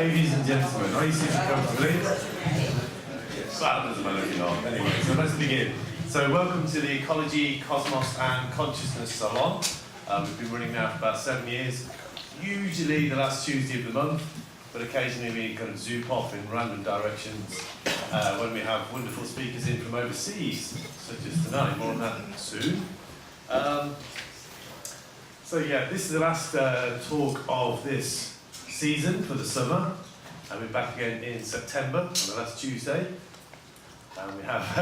Ladies and gentlemen, are you sitting comfortably? Flat as I'm looking on. Anyway, so let's begin. So welcome to the Ecology, Cosmos and Consciousness Salon. We've been running now for about 7 years, usually the last Tuesday of the month, but occasionally we kind of zoom off in random directions when we have wonderful speakers in from overseas, such as tonight. More on that soon. So yeah, this is the last talk of this season for the summer, and we're back again in September on the last Tuesday, and we have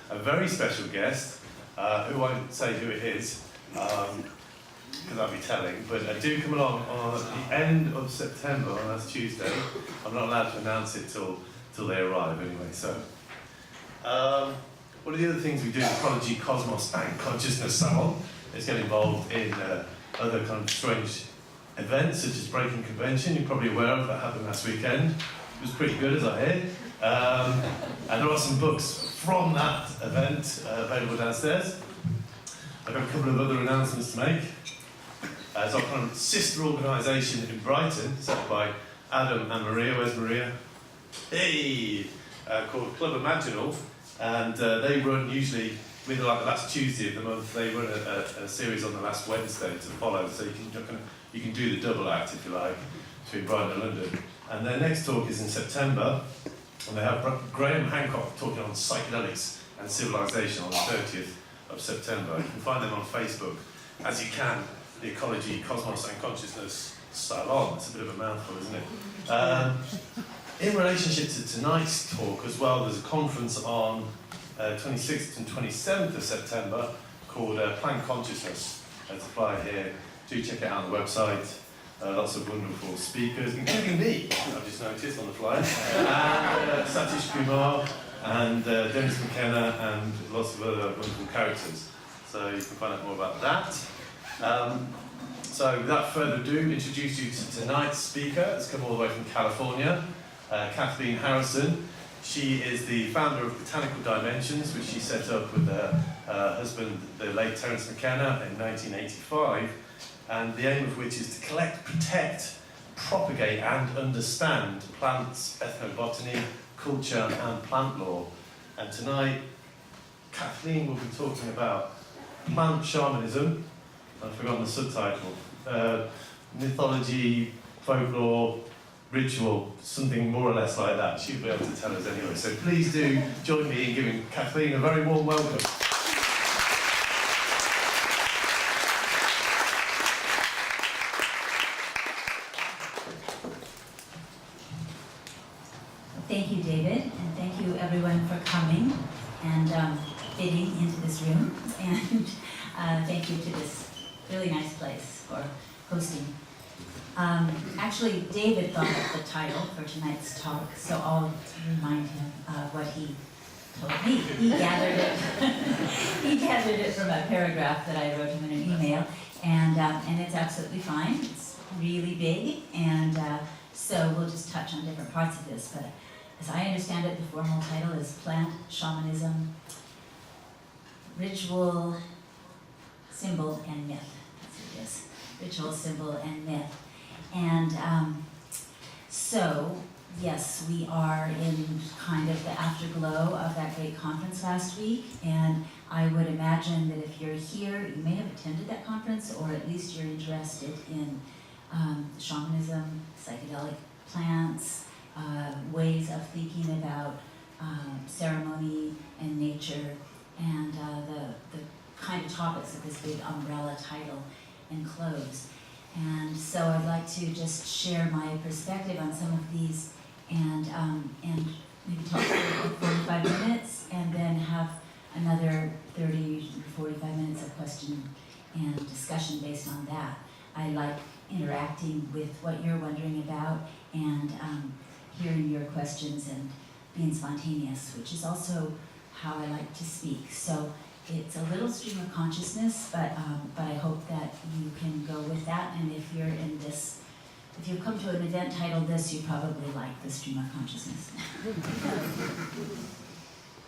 a very special guest who I won't say who it is because I'll be telling, but do come along on the end of September on last Tuesday. I'm not allowed to announce it till they arrive anyway. So one of the other things we do in Ecology, Cosmos and Consciousness Salon is get involved in other kind of strange events such as Breaking Convention. You're probably aware of that happened last weekend. It was pretty good, as I hear. And there are some books from that event available downstairs. I've got a couple of other announcements to make. It's our kind of sister organisation in Brighton, set up by Adam and Maria. Where's Maria? Hey! Called Club Imaginal. And they run usually, like the last Tuesday of the month, they run a series on the last Wednesday to follow, so you can do the double act, if you like, between Brighton and London. And their next talk is in September, and they have Graham Hancock talking on psychedelics and civilization on the 30th of September. You can find them on Facebook, as you can the Ecology, Cosmos and Consciousness Salon. It's a bit of a mouthful, isn't it? In relationship to tonight's talk as well, there's a conference on 26th and 27th of September called Plant Consciousness. It's applied here. Do check it out on the website. Lots of wonderful speakers, including me, I've just noticed on the flyer. And Satish Kumar and Dennis McKenna and lots of other wonderful characters. So you can find out more about that. So without further ado, introduce you to tonight's speaker. It's come all the way from California, Kathleen Harrison. She is the founder of Botanical Dimensions, which she set up with her husband, the late Terence McKenna, in 1985, and the aim of which is to collect, protect, propagate and understand plants, ethnobotany, culture and plant lore. And tonight, Kathleen will be talking about plant shamanism, I've forgotten the subtitle, mythology, folklore, ritual, something more or less like that. She'll be able to tell us anyway. So please do join me in giving Kathleen a very warm welcome. Thank you, David, and thank you everyone for coming and fitting into this room, and thank you to this really nice place for hosting. Actually, David thought of the title for tonight's talk, so I'll remind him of what he told me. He gathered it. He gathered it from a paragraph that I wrote him in an email, and it's absolutely fine. It's really big, and so we'll just touch on different parts of this. But as I understand it, the formal title is Plant Shamanism, Ritual, Symbol, and Myth. That's what it is. Ritual, symbol, and myth. And so, yes, we are in kind of the afterglow of that great conference last week, and I would imagine that if you're here, you may have attended that conference, or at least you're interested in shamanism, psychedelic plants, ways of thinking about ceremony and nature, and the kind of topics that this big umbrella title enclose. And so I'd like to just share my perspective on some of these and maybe talk for 45 minutes and then have another 30 or 45 minutes of question and discussion based on that. I like interacting with what you're wondering about and hearing your questions and being spontaneous, which is also how I like to speak. So it's a little stream of consciousness, but I hope that you can go with that. And if you're in this, if you've come to an event titled this, you probably like the stream of consciousness.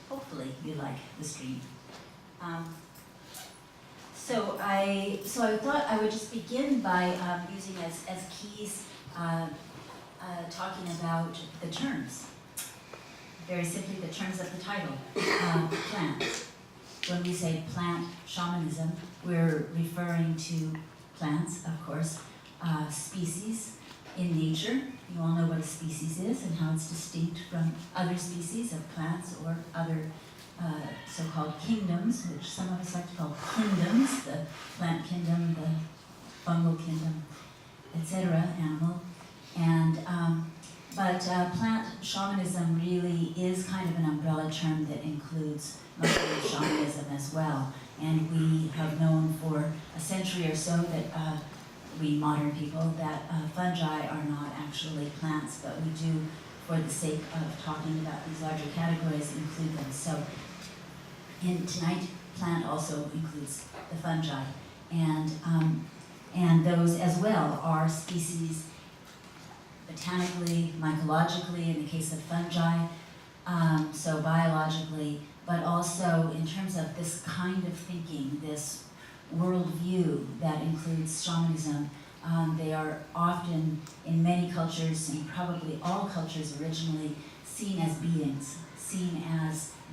Hopefully you like the stream. So I thought I would just begin by using as keys talking about the terms. Very simply, the terms of the title, plant. When we say plant shamanism, we're referring to plants, of course, species in nature. You all know what a species is and how it's distinct from other species of plants or other so-called kingdoms, which some of us like to call kingdoms, the plant kingdom, the fungal kingdom, etc., animal. And but plant shamanism really is kind of an umbrella term that includes modern shamanism as well. And we have known for a century or so that we modern people that fungi are not actually plants, but we do, for the sake of talking about these larger categories, include them. So in tonight, plant also includes the fungi, and those as well are species botanically, mycologically, in the case of fungi, so biologically, but also in terms of this kind of thinking, this worldview that includes shamanism. They are often, in many cultures, and probably all cultures originally, seen as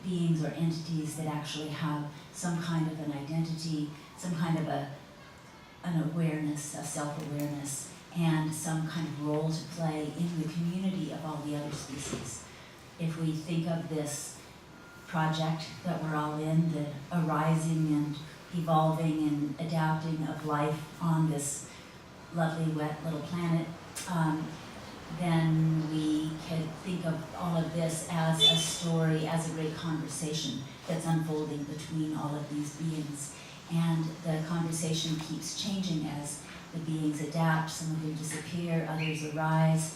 beings or entities that actually have some kind of an identity, some kind of an awareness, a self-awareness, and some kind of role to play in the community of all the other species. If we think of this project that we're all in, the arising and evolving and adapting of life on this lovely, wet little planet, then we could think of all of this as a story, as a great conversation that's unfolding between all of these beings. And the conversation keeps changing as the beings adapt. Some of them disappear, others arise.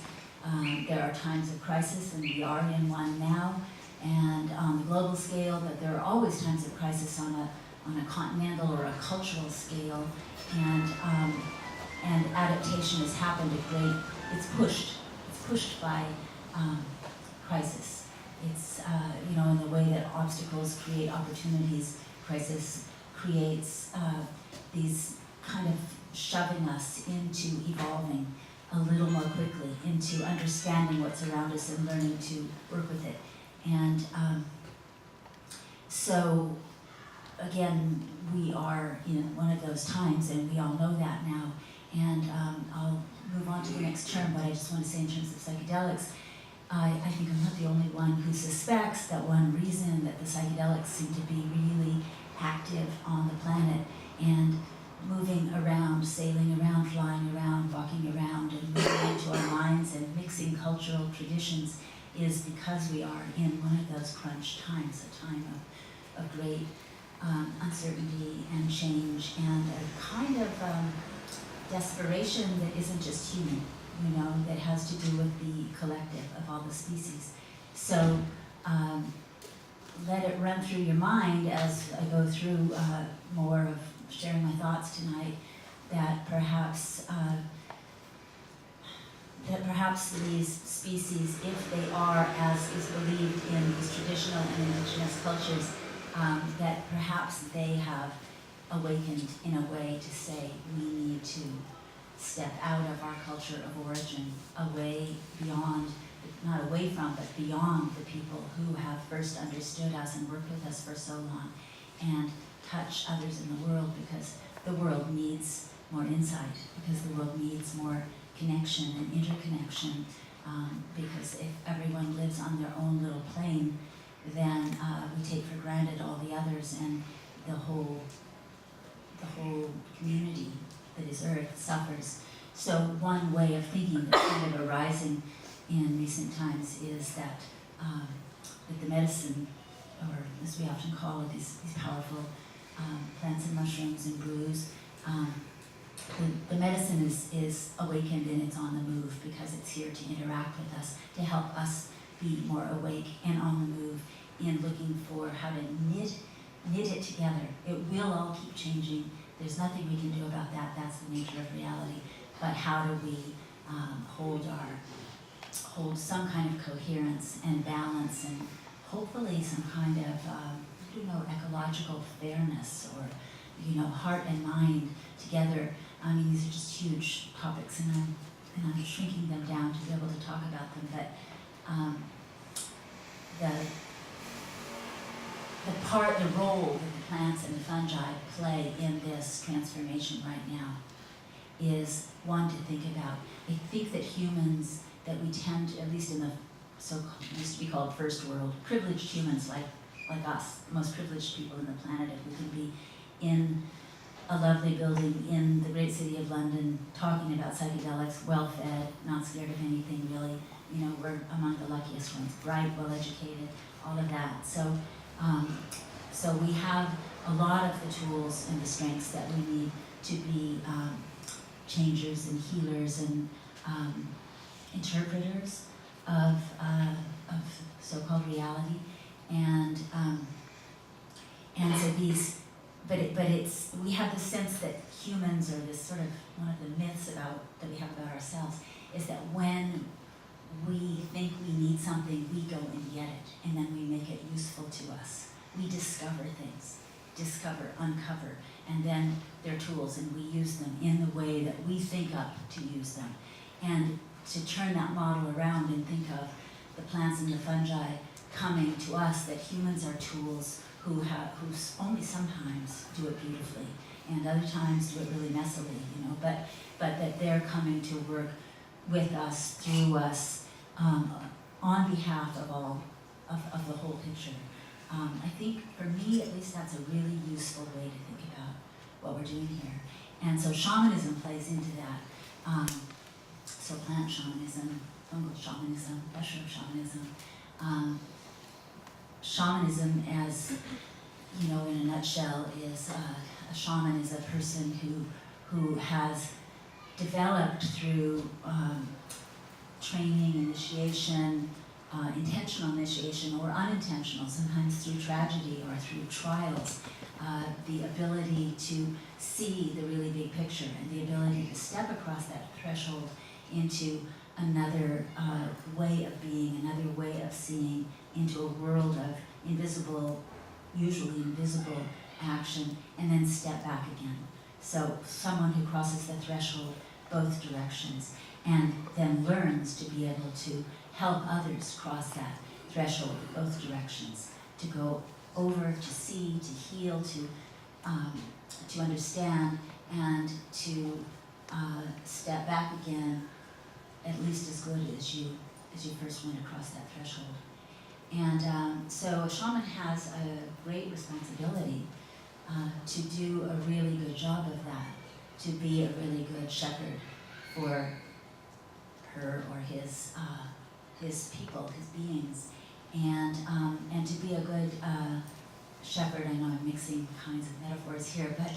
There are times of crisis, and we are in one now. And on the global scale, but there are always times of crisis on a continental or a cultural scale. And adaptation has happened at great, it's pushed by crisis. It's, in the way that obstacles create opportunities, crisis creates these kind of shoving us into evolving a little more quickly, into understanding what's around us and learning to work with it. And so, again, we are in one of those times, and we all know that now. And I'll move on to the next term, but I just want to say in terms of psychedelics, I think I'm not the only one who suspects that one reason that the psychedelics seem to be really active on the planet and moving around, sailing around, flying around, walking around, and moving into our minds and mixing cultural traditions is because we are in one of those crunch times, a time of great uncertainty and change and a kind of desperation that isn't just human, that has to do with the collective of all the species. So let it run through your mind as I go through more of sharing my thoughts tonight, that perhaps these species, if they are, as is believed in these traditional and indigenous cultures, that perhaps they have awakened in a way to say we need to step out of our culture of origin, away beyond, not away from, but beyond the people who have first understood us and worked with us for so long, and touch others in the world, because the world needs more insight, because the world needs more connection and interconnection, because if everyone lives on their own little plane, then we take for granted all the others, and the whole community that is Earth suffers. So one way of thinking that's kind of arising in recent times is that the medicine, or as we often call it, these powerful plants and mushrooms and brews, the medicine is awakened and it's on the move because it's here to interact with us, to help us be more awake and on the move in looking for how to knit it together. It will all keep changing. There's nothing we can do about that. That's the nature of reality. But how do we hold some kind of coherence and balance, and hopefully some kind of ecological fairness, or heart and mind together. I mean, these are just huge topics, and I'm and I'm shrinking them down to be able to talk about them, but the role that the plants and the fungi play in this transformation right now is one to think about. I think that humans, that we tend to, at least in the used to be called first world, privileged humans like us, the most privileged people on the planet, if we could be in a lovely building in the great city of London talking about psychedelics, well-fed, not scared of anything really. You know, we're among the luckiest ones, bright, well-educated, all of that. So we have a lot of the tools and the strengths that we need to be changers and healers and interpreters of so-called reality, and so these. But we have the sense that humans are this sort of, one of the myths that we have about ourselves is that when we think we need something, we go and get it, and then we make it useful to us. We discover things, uncover, and then they're tools, and we use them in the way that we think up to use them. And to turn that model around and think of the plants and the fungi coming to us, that humans are tools who only sometimes do it beautifully, and other times do it really messily, you know, but that they're coming to work with us, through us, on behalf of all, of the whole picture. I think, for me at least, that's a really useful way to think about what we're doing here. And so shamanism plays into that. So plant shamanism, fungal shamanism, mushroom shamanism. Shamanism, as you know, in a nutshell, is a shaman is a person who has developed through training, initiation, intentional initiation or unintentional, sometimes through tragedy or through trials, the ability to see the really big picture and the ability to step across that threshold into another way of being, another way of seeing, into a world of invisible, usually invisible action, and then step back again. So someone who crosses the threshold both directions and then learns to be able to help others cross that threshold both directions, to go over, to see, to heal, to understand, and to step back again at least as good as you first went across that threshold. And so a shaman has a great responsibility to do a really good job of that, to be a really good shepherd for her or his people, his beings, and to be a good shepherd. I know I'm mixing kinds of metaphors here, but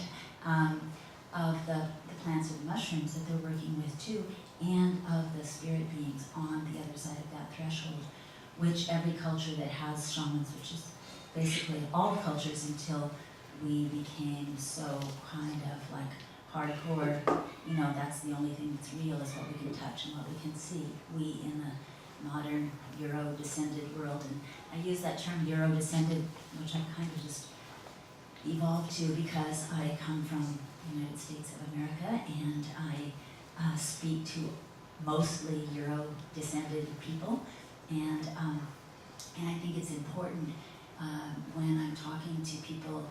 of the plants or the mushrooms that they're working with too, and of the spirit beings on the other side of that threshold, which every culture that has shamans, which is basically all the cultures until we became so kind of like hardcore, you know, that's the only thing that's real is what we can touch and what we can see. We in the modern Euro-descended world, and I use that term Euro-descended, which I kind of just evolved to because I come from the United States of America, and I speak to mostly Euro-descended people, and I think it's important when I'm talking to people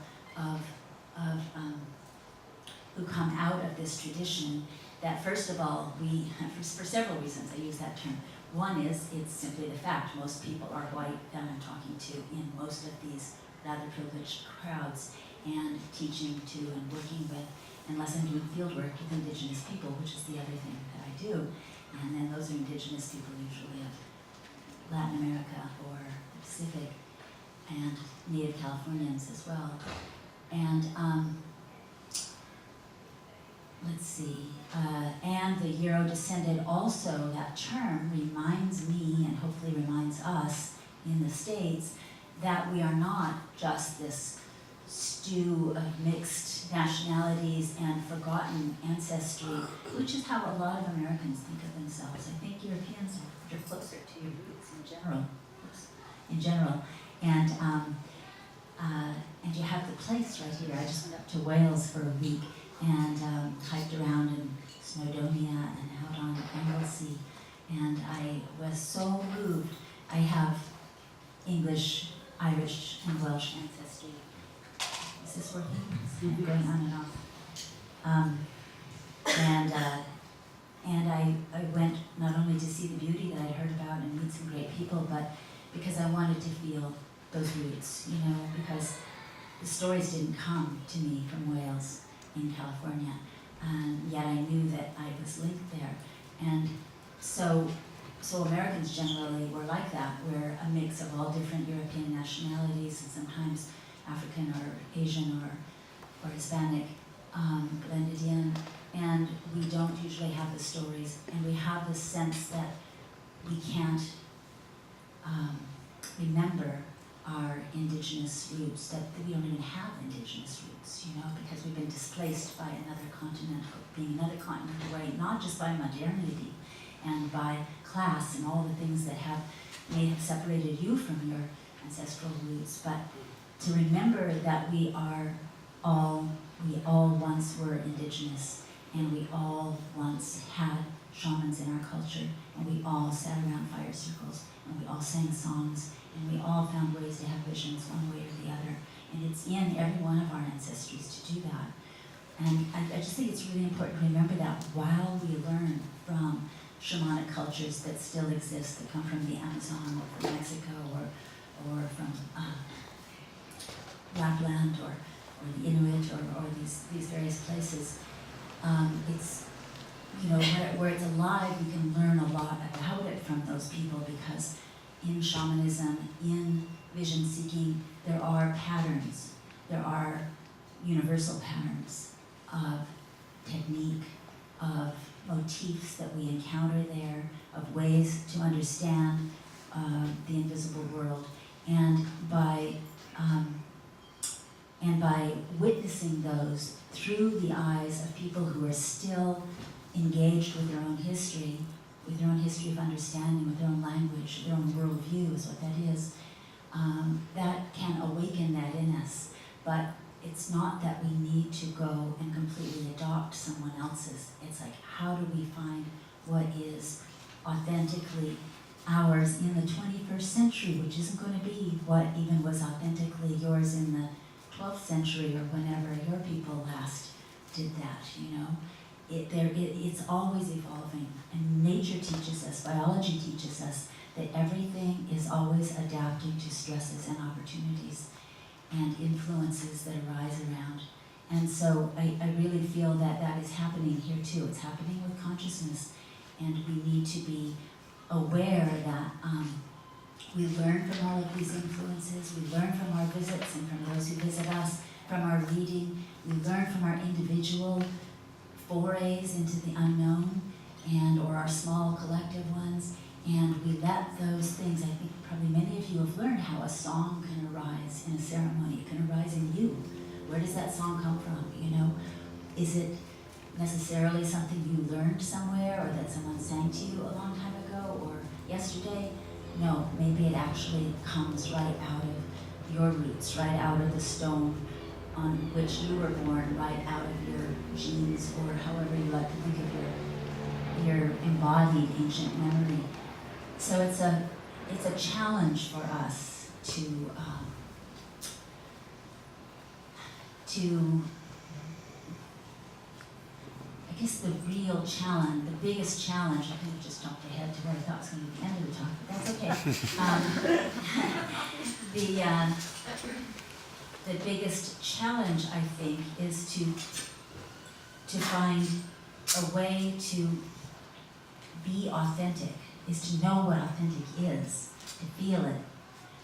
who come out of this tradition that first of all, for several reasons I use that term. One is it's simply the fact most people are white that I'm talking to in most of these rather privileged crowds, and teaching to and working with, unless I'm doing field work with Indigenous people, which is the other thing that I do. And then those are Indigenous people usually of Latin America or the Pacific, and Native Californians as well. And let's see, and the Euro-descended also, that term reminds me, and hopefully reminds us in the States, that we are not just this stew of mixed nationalities and forgotten ancestry, which is how a lot of Americans think of themselves. I think Europeans are closer to your roots in general. And you have the place right here. I just went up to Wales for a week and hiked around and Snowdonia and out on Anglesey. And I was so moved. I have English, Irish, and Welsh ancestry. Is this working? It's kind of going on and off. And I went not only to see the beauty that I'd heard about and meet some great people, but because I wanted to feel those roots, you know, because the stories didn't come to me from Wales in California, and yet I knew that I was linked there. And so Americans generally were like that. We're a mix of all different European nationalities, and sometimes African or Asian or Hispanic blended in. And we don't usually have the stories, and we have this sense that we can't remember our Indigenous roots, that we don't even have Indigenous roots, you know, because we've been displaced by another continent, being another continent away, not just by modernity and by class and all the things that may have separated you from your ancestral roots, but to remember that we all once were Indigenous, and we all once had shamans in our culture, and we all sat around fire circles, and we all sang songs, and we all found ways to have visions one way or the other. And it's in every one of our ancestries to do that. And I just think it's really important to remember that while we learn from shamanic cultures that still exist, that come from the Amazon or from Mexico or from Lapland or the Inuit or these various places, it's, you know, where it's alive, we can learn a lot about it from those people, because in shamanism, in vision seeking, there are patterns. There are universal patterns of technique, of motifs that we encounter there, of ways to understand the invisible world. And by witnessing those through the eyes of people who are still engaged with their own history of understanding, with their own language, their own worldview is what that is, that can awaken that in us. But it's not that we need to go and completely adopt someone else's. It's like, how do we find what is authentically ours in the 21st century, which isn't going to be what even was authentically yours in the 12th century or whenever your people last did that, you know. It's always evolving, and nature teaches us, biology teaches us that everything is always adapting to stresses and opportunities and influences that arise around. And so I really feel that that is happening here too. It's happening with consciousness, and we need to be aware that we learn from all of these influences. We learn from our visits and from those who visit us, from our reading. We learn from our individual forays into the unknown, or our small collective ones, and we let those things, I think probably many of you have learned how a song can arise in a ceremony. It can arise in you. Where does that song come from, you know? Is it necessarily something you learned somewhere, or that someone sang to you a long time ago, or yesterday? No, maybe it actually comes right out of your roots, right out of the stone on which you were born, right out of your genes, or however you like to think of your embodied ancient memory. So it's a challenge for us to I guess the real challenge, the biggest challenge, I think I just jumped ahead to where I thought was going to be the end of the talk, but that's okay. The biggest challenge, I think, is to find a way to be authentic, is to know what authentic is, to feel it,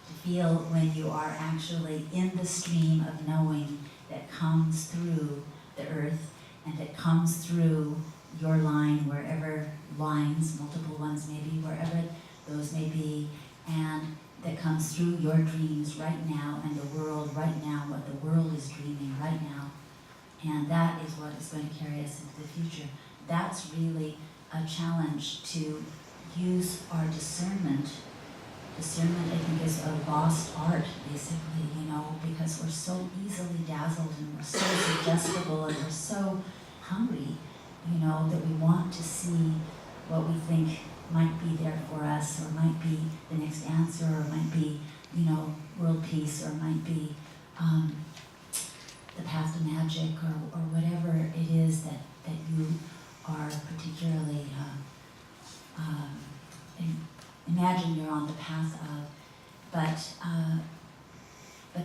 to feel when you are actually in the stream of knowing that comes through the earth, and that comes through your line, wherever lines, multiple ones maybe, wherever those may be, and that comes through your dreams right now, and the world right now, what the world is dreaming right now. And that is what is going to carry us into the future. That's really a challenge, to use our discernment. Discernment, I think, is a lost art, basically, you know, because we're so easily dazzled, and we're so suggestible, and we're so hungry. that we want to see what we think might be there for us, or might be the next answer, or might be, world peace, or might be the path to magic, or whatever it is that you are particularly imagine you're on the path of. But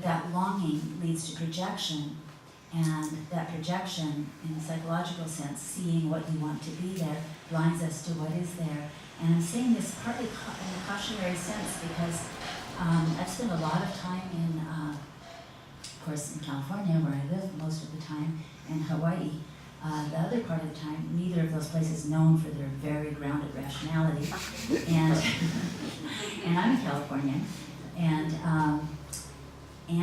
that longing leads to projection, and that projection, in a psychological sense, seeing what you want to be there, blinds us to what is there. And I'm saying this partly in a cautionary sense because I've spent a lot of time in, of course, in California, where I live most of the time, and Hawaii. The other part of the time, neither of those places known for their very grounded rationality. And and I'm a Californian, and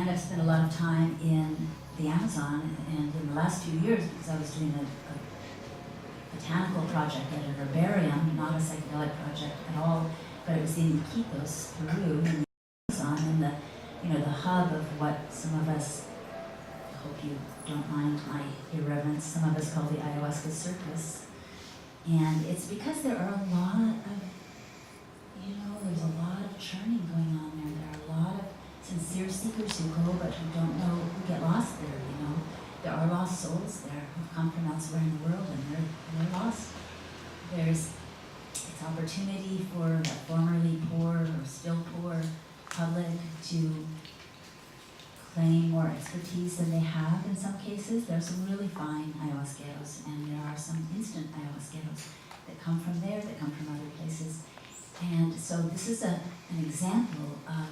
I've spent a lot of time in the Amazon, and in the last few years, because I was doing a botanical project at a herbarium, not a psychedelic project at all, but it was in Iquitos, Peru, in the Amazon, and the hub of what some of us, I hope you don't mind my irreverence, some of us call the ayahuasca circus. And it's because there are a lot of, there's a lot of churning going on there. There are a lot of sincere seekers who go, but who don't know, who get lost there, There are lost souls there who've come from elsewhere in the world, and they're lost. It's opportunity for the formerly poor or still poor public to claim more expertise than they have in some cases. There are some really fine ayahuasqueros, and there are some instant ayahuasqueros that come from there, that come from other places. And so this is an example of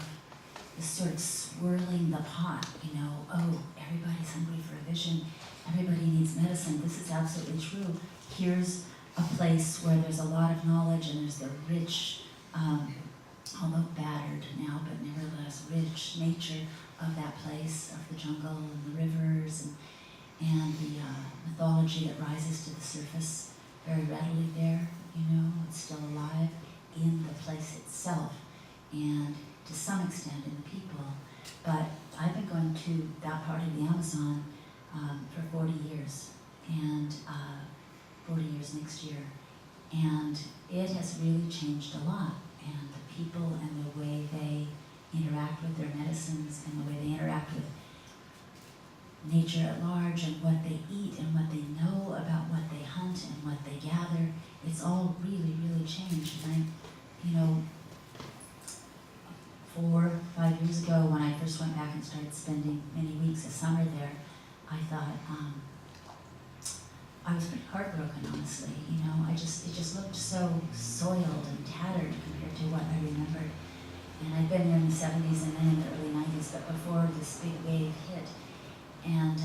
this sort of swirling the pot, everybody's hungry for a vision, everybody needs medicine, this is absolutely true. Here's a place where there's a lot of knowledge, and there's the rich, although battered now, but nevertheless rich nature of that place, of the jungle and the rivers, and the mythology that rises to the surface very readily there, it's still alive in the place itself, and to some extent in the people. But I've been going to that part of the Amazon for 40 years, and 40 years next year. And it has really changed a lot, and the people and the way they interact with their medicines, and the way they interact with nature at large, and what they eat, and what they know about what they hunt, and what they gather, it's all really, really changed. And 4 or 5 years ago, when I first went back and started spending many weeks of summer there, I thought, I was pretty heartbroken, honestly. It just looked so soiled and tattered compared to what I remembered. And I'd been there in the 70s and then in the early 90s, but before this big wave hit. And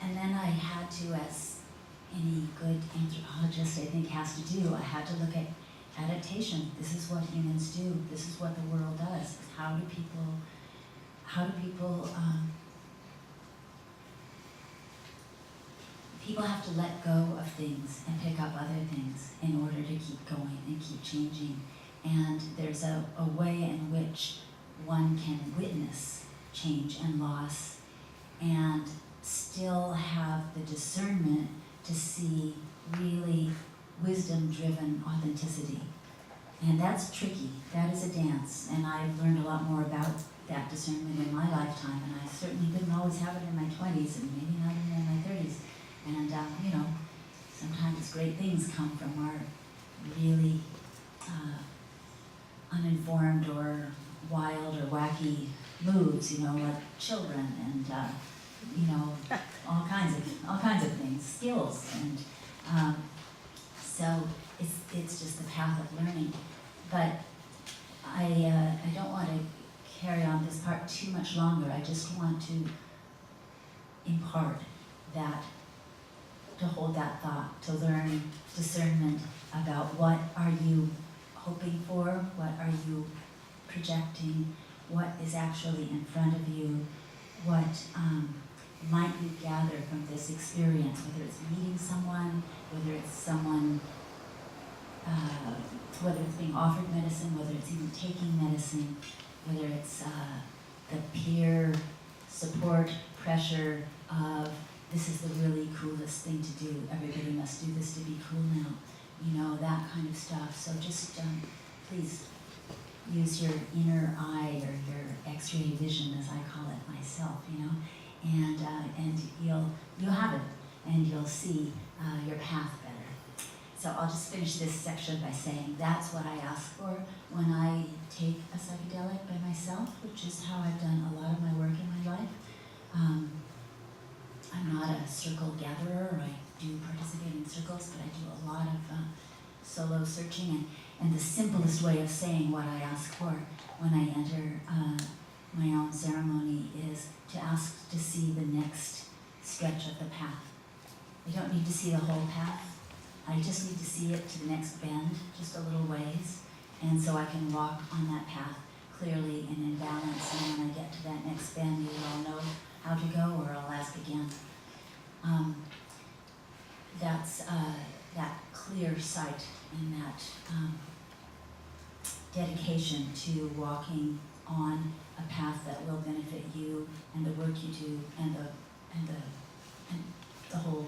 then I had to, as any good anthropologist I think has to do, I had to look at adaptation. This is what humans do. This is what the world does. How do people have to let go of things and pick up other things in order to keep going and keep changing. And there's a way in which one can witness change and loss and still have the discernment to see really wisdom-driven authenticity. And that's tricky. That is a dance. And I've learned a lot more about that discernment in my lifetime, and I certainly didn't always have it in my 20s, and maybe not even in my 30s. And, sometimes great things come from our really uninformed or wild or wacky moods, like children and, all kinds of things, skills. And so it's just the path of learning. But I don't want to carry on this part too much longer. I just want to impart that, to hold that thought, to learn discernment about what are you hoping for, what are you projecting, what is actually in front of you, what might you gather from this experience, whether it's meeting someone, whether it's someone, whether it's being offered medicine, whether it's even taking medicine, whether it's the peer support pressure of this is the really coolest thing to do. Everybody must do this to be cool now. You know, that kind of stuff. So just please use your inner eye or your X-ray vision, as I call it myself, you know, and you'll have it, and you'll see your path better. So I'll just finish this section by saying that's what I ask for when I take a psychedelic by myself, which is how I've done a lot of my work in my life. I'm not a circle gatherer, or I do participate in circles, but I do a lot of solo searching, and the simplest way of saying what I ask for when I enter my own ceremony is to ask to see the next stretch of the path. I don't need to see the whole path. I just need to see it to the next bend, just a little ways, and so I can walk on that path clearly and in balance, and when I get to that next bend, either I'll know how to go or I'll ask again. That's that clear sight and that dedication to walking on a path that will benefit you and the work you do and the whole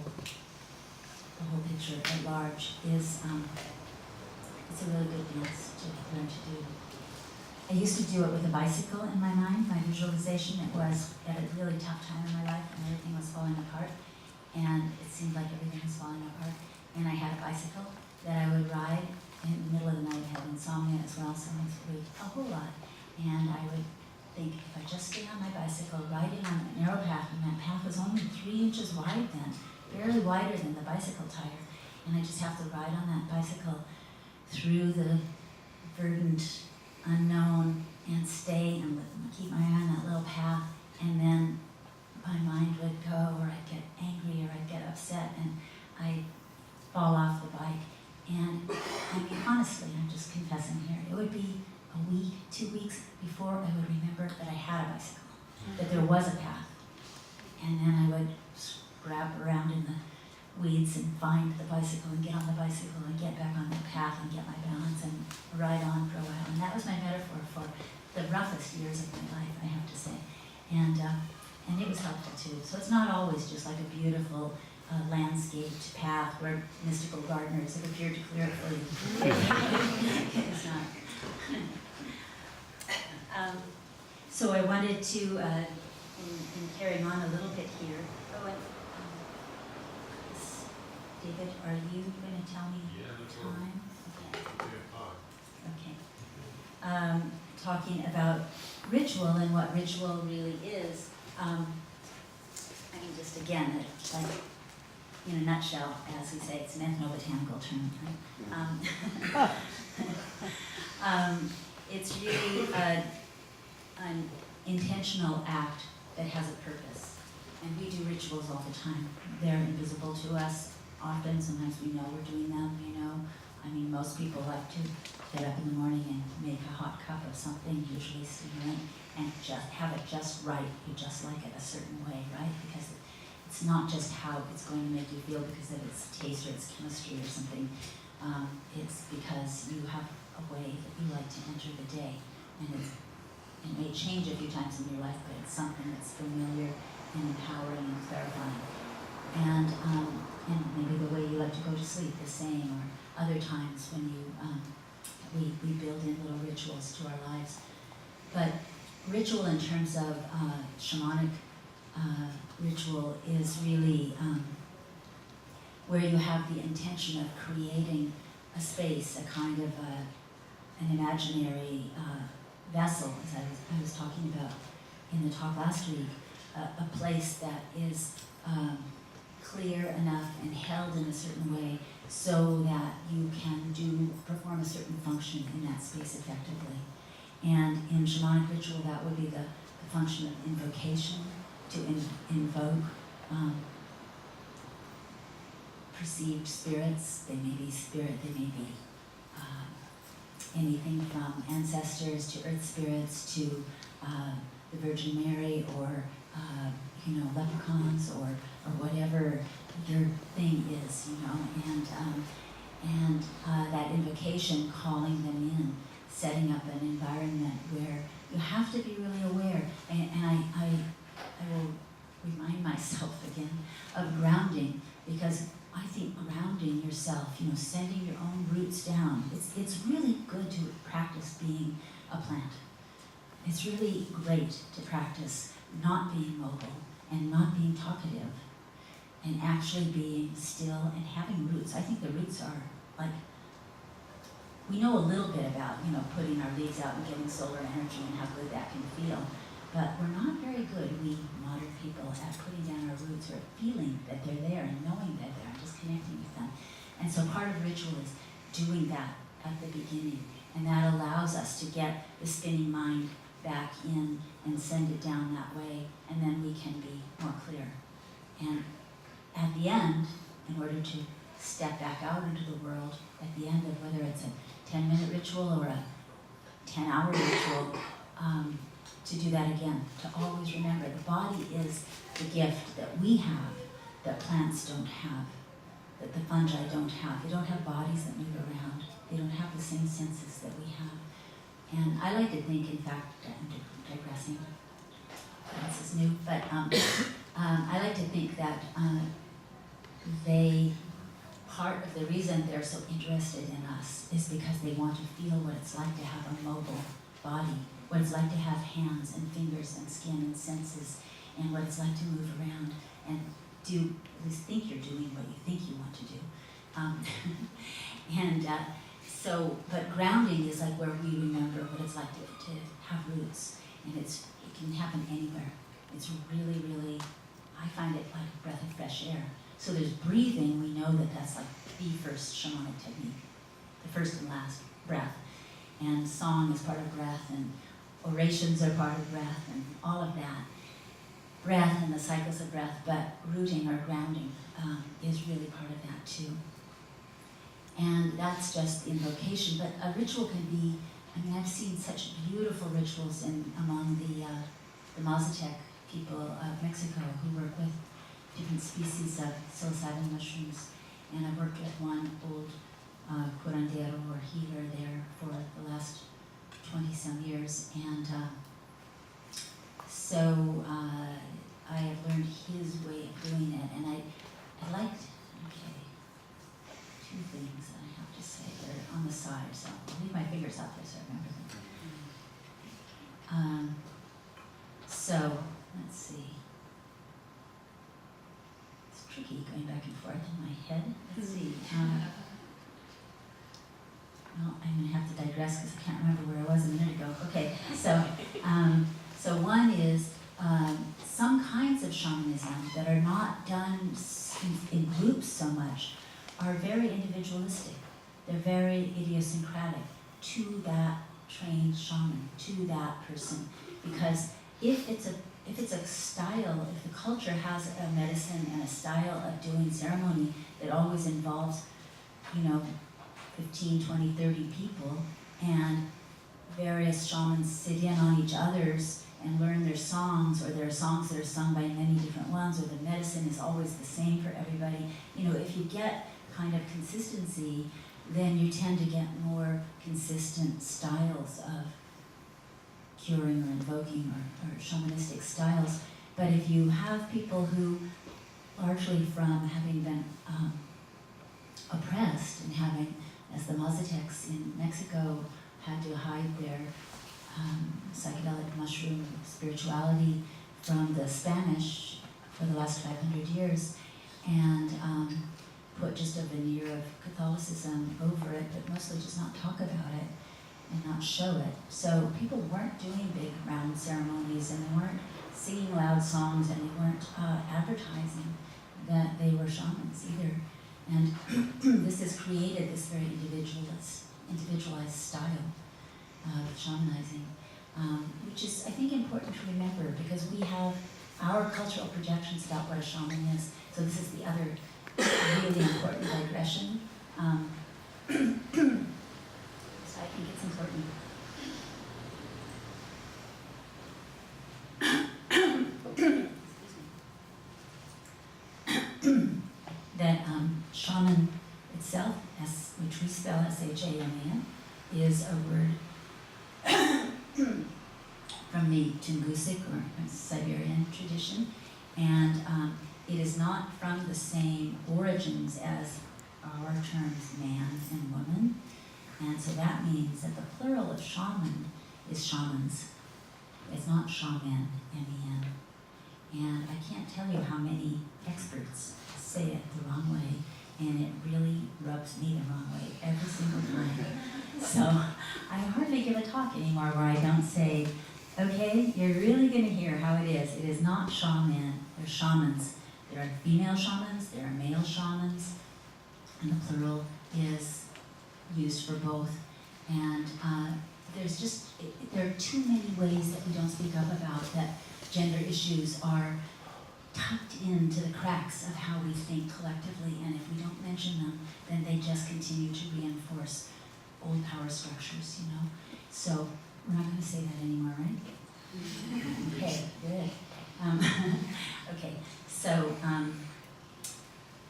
picture at large is it's a really good dance to learn to do. I used to do it with a bicycle in my mind, my visualization. It was at a really tough time in my life and everything was falling apart, and it seemed like everything was falling apart. And I had a bicycle that I would ride in the middle of the night. I had insomnia as well, so I would a whole lot. And I would think, if I just stay on my bicycle, riding on a narrow path, and that path was only 3 inches wide then, barely wider than the bicycle tire, and I just have to ride on that bicycle through the verdant unknown and stay and keep my eye on that little path, and then my mind would go, or I'd get angry, or I'd get upset, and I'd fall off the bike. And I mean, honestly, I'm just confessing here, it would be a week, 2 weeks before I would remember that I had a bicycle, that there was a path. And then I would grab around in the weeds and find the bicycle and get on the bicycle and get back on the path and get my balance and ride on for a while. And that was my metaphor for the roughest years of my life, I have to say. And it was helpful too. So it's not always just like a beautiful landscaped path where mystical gardeners have appeared to clear it for you. It's not. So I wanted to, in carrying on a little bit here, David, are you going to tell me time? Okay. Talking about ritual and what ritual really is. I mean, just again, like in a nutshell, as we say, it's an ethnobotanical term, right? It's really an intentional act that has a purpose. And we do rituals all the time. They're invisible to us. Often, sometimes we know we're doing them, you know. I mean, most people like to get up in the morning and make a hot cup of something, usually stimulant, and just have it just right. You just like it a certain way, right? Because it's not just how it's going to make you feel because of its taste or its chemistry or something. It's because you have a way that you like to enter the day. And it may change a few times in your life, but it's something that's familiar and empowering and clarifying. And maybe the way you like to go to sleep, the same, or other times when you we build in little rituals to our lives. But ritual in terms of shamanic ritual is really where you have the intention of creating a space, a kind of an imaginary vessel, as I was talking about in the talk last week, a place that is clear enough and held in a certain way so that you can perform a certain function in that space effectively. And in shamanic ritual, that would be the function of invocation, to invoke perceived spirits. They may be spirit, they may be anything from ancestors to earth spirits to the Virgin Mary, or leprechauns, or whatever your thing is, and that invocation, calling them in, setting up an environment where you have to be really aware. And I will remind myself again of sending your own roots down. It's really good to practice being a plant. It's really great to practice not being mobile and not being talkative and actually being still and having roots. I think the roots are like, we know a little bit about, putting our leaves out and getting solar energy and how good that can feel, but we're not very good, we modern people, at putting down our roots or feeling that they're there and knowing they're there and just connecting with them. And so part of ritual is doing that at the beginning, and that allows us to get the spinning mind back in and send it down that way, and then we can be more clear. And at the end, in order to step back out into the world, at the end of whether it's a 10-minute ritual or a 10-hour ritual, to do that again, to always remember the body is the gift that we have that plants don't have, that the fungi don't have. They don't have bodies that move around. They don't have the same senses that we have. And I like to think, in fact, I'm digressing, this is new, but I like to think that part of the reason they're so interested in us is because they want to feel what it's like to have a mobile body, what it's like to have hands and fingers and skin and senses, and what it's like to move around and do, at least think you're doing what you think you want to do. But grounding is like where we remember what it's like to have roots, and it can happen anywhere. It's really, really, I find it like a breath of fresh air. So there's breathing, we know that that's like the first shamanic technique, the first and last breath. And song is part of breath, and orations are part of breath, and all of that. Breath and the cycles of breath, but rooting or grounding is really part of that too. And that's just invocation, but a ritual can be, I've seen such beautiful rituals among the Mazatec people of Mexico who work with different species of psilocybin mushrooms. And I've worked with one old curandero or healer there for the last 20-some years. And so I have learned his way of doing it. And I liked, two things that I have to say. They're on the side, so I'll leave my fingers out there so I remember them. So, let's see. It's tricky going back and forth in my head. Let's see. Well, I'm going to have to digress because I can't remember where I was a minute ago. Okay, so one is some kinds of shamanism that are not done in groups so much are very individualistic. They're very idiosyncratic to that trained shaman, to that person. Because if it's a style, if the culture has a medicine and a style of doing ceremony that always involves, 15, 20, 30 people, and various shamans sit in on each other's and learn their songs, or there are songs that are sung by many different ones, or the medicine is always the same for everybody. If you get kind of consistency, then you tend to get more consistent styles of curing or invoking or shamanistic styles. But if you have people who, largely from having been oppressed and having, as the Mazatecs in Mexico, had to hide their psychedelic mushroom spirituality from the Spanish for the last 500 years, and put just a veneer of Catholicism over it, but mostly just not talk about it and not show it. So people weren't doing big round ceremonies, and they weren't singing loud songs, and they weren't advertising that they were shamans either. And this has created this very individualized style of shamanizing, which is, I think, important to remember, because we have our cultural projections about what a shaman is. So this is the other really important digression. So I think it's important. That shaman itself, which we spell S-H-A-M-A-N, is a word from the Tungusic or Siberian tradition, and it is not from the same origins as our terms man and woman. And so that means that the plural of shaman is shamans. It's not shaman, M-E-N. And I can't tell you how many experts say it the wrong way, and it really rubs me the wrong way every single time. So I hardly give a talk anymore where I don't say, okay, you're really going to hear how it is. It is not shaman, they're shamans. There are female shamans, there are male shamans, and the plural is used for both. And there are too many ways that we don't speak up about that gender issues are tucked into the cracks of how we think collectively, and if we don't mention them, then they just continue to reinforce old power structures, you know? So we're not going to say that anymore, right? Okay, good. Okay, so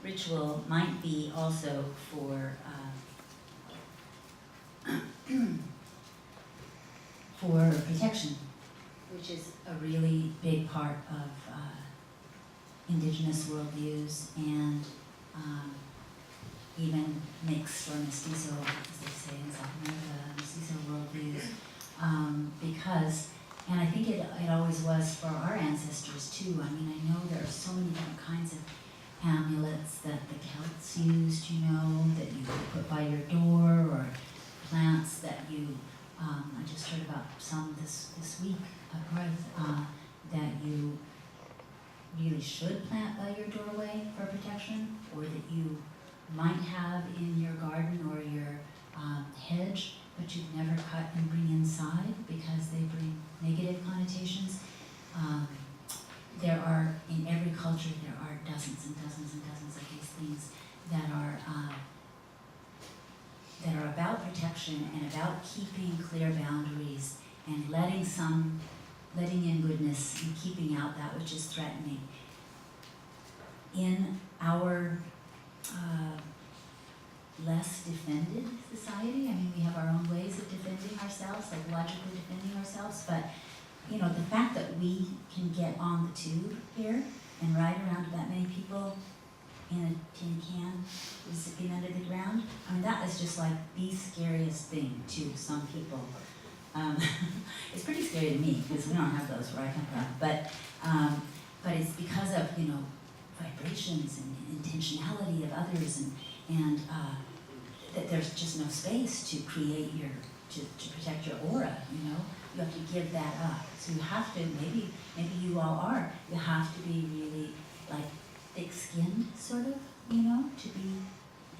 ritual might be also for for protection, which is a really big part of Indigenous worldviews and even mixed or mestizo, as they say in South America, mestizo worldviews, because, and I think it always was for our ancestors too. I mean, I know there are so many different kinds of amulets that the Celts used, you know, that you could put by your door, or plants that you, I just heard about some this week up north, that you really should plant by your doorway for protection, or that you might have in your garden or your hedge, but you'd never cut and bring inside because they bring negative connotations. There are, in every culture, there are dozens and dozens and dozens of these things that are about protection and about keeping clear boundaries and letting in goodness and keeping out that which is threatening. In our less defended society, I mean, we have our own ways of defending ourselves, like logically defending ourselves, but you know, the fact that we can get on the tube here and ride around with that many people in a tin can zipping under the ground, I mean, that is just like the scariest thing to some people. It's pretty scary to me because we don't have those where I come from, but it's because of, you know, vibrations and intentionality of others, and that there's just no space to create to protect your aura, you know. You have to give that up. So you have to, maybe you all are, you have to be really like thick-skinned, sort of, you know, to be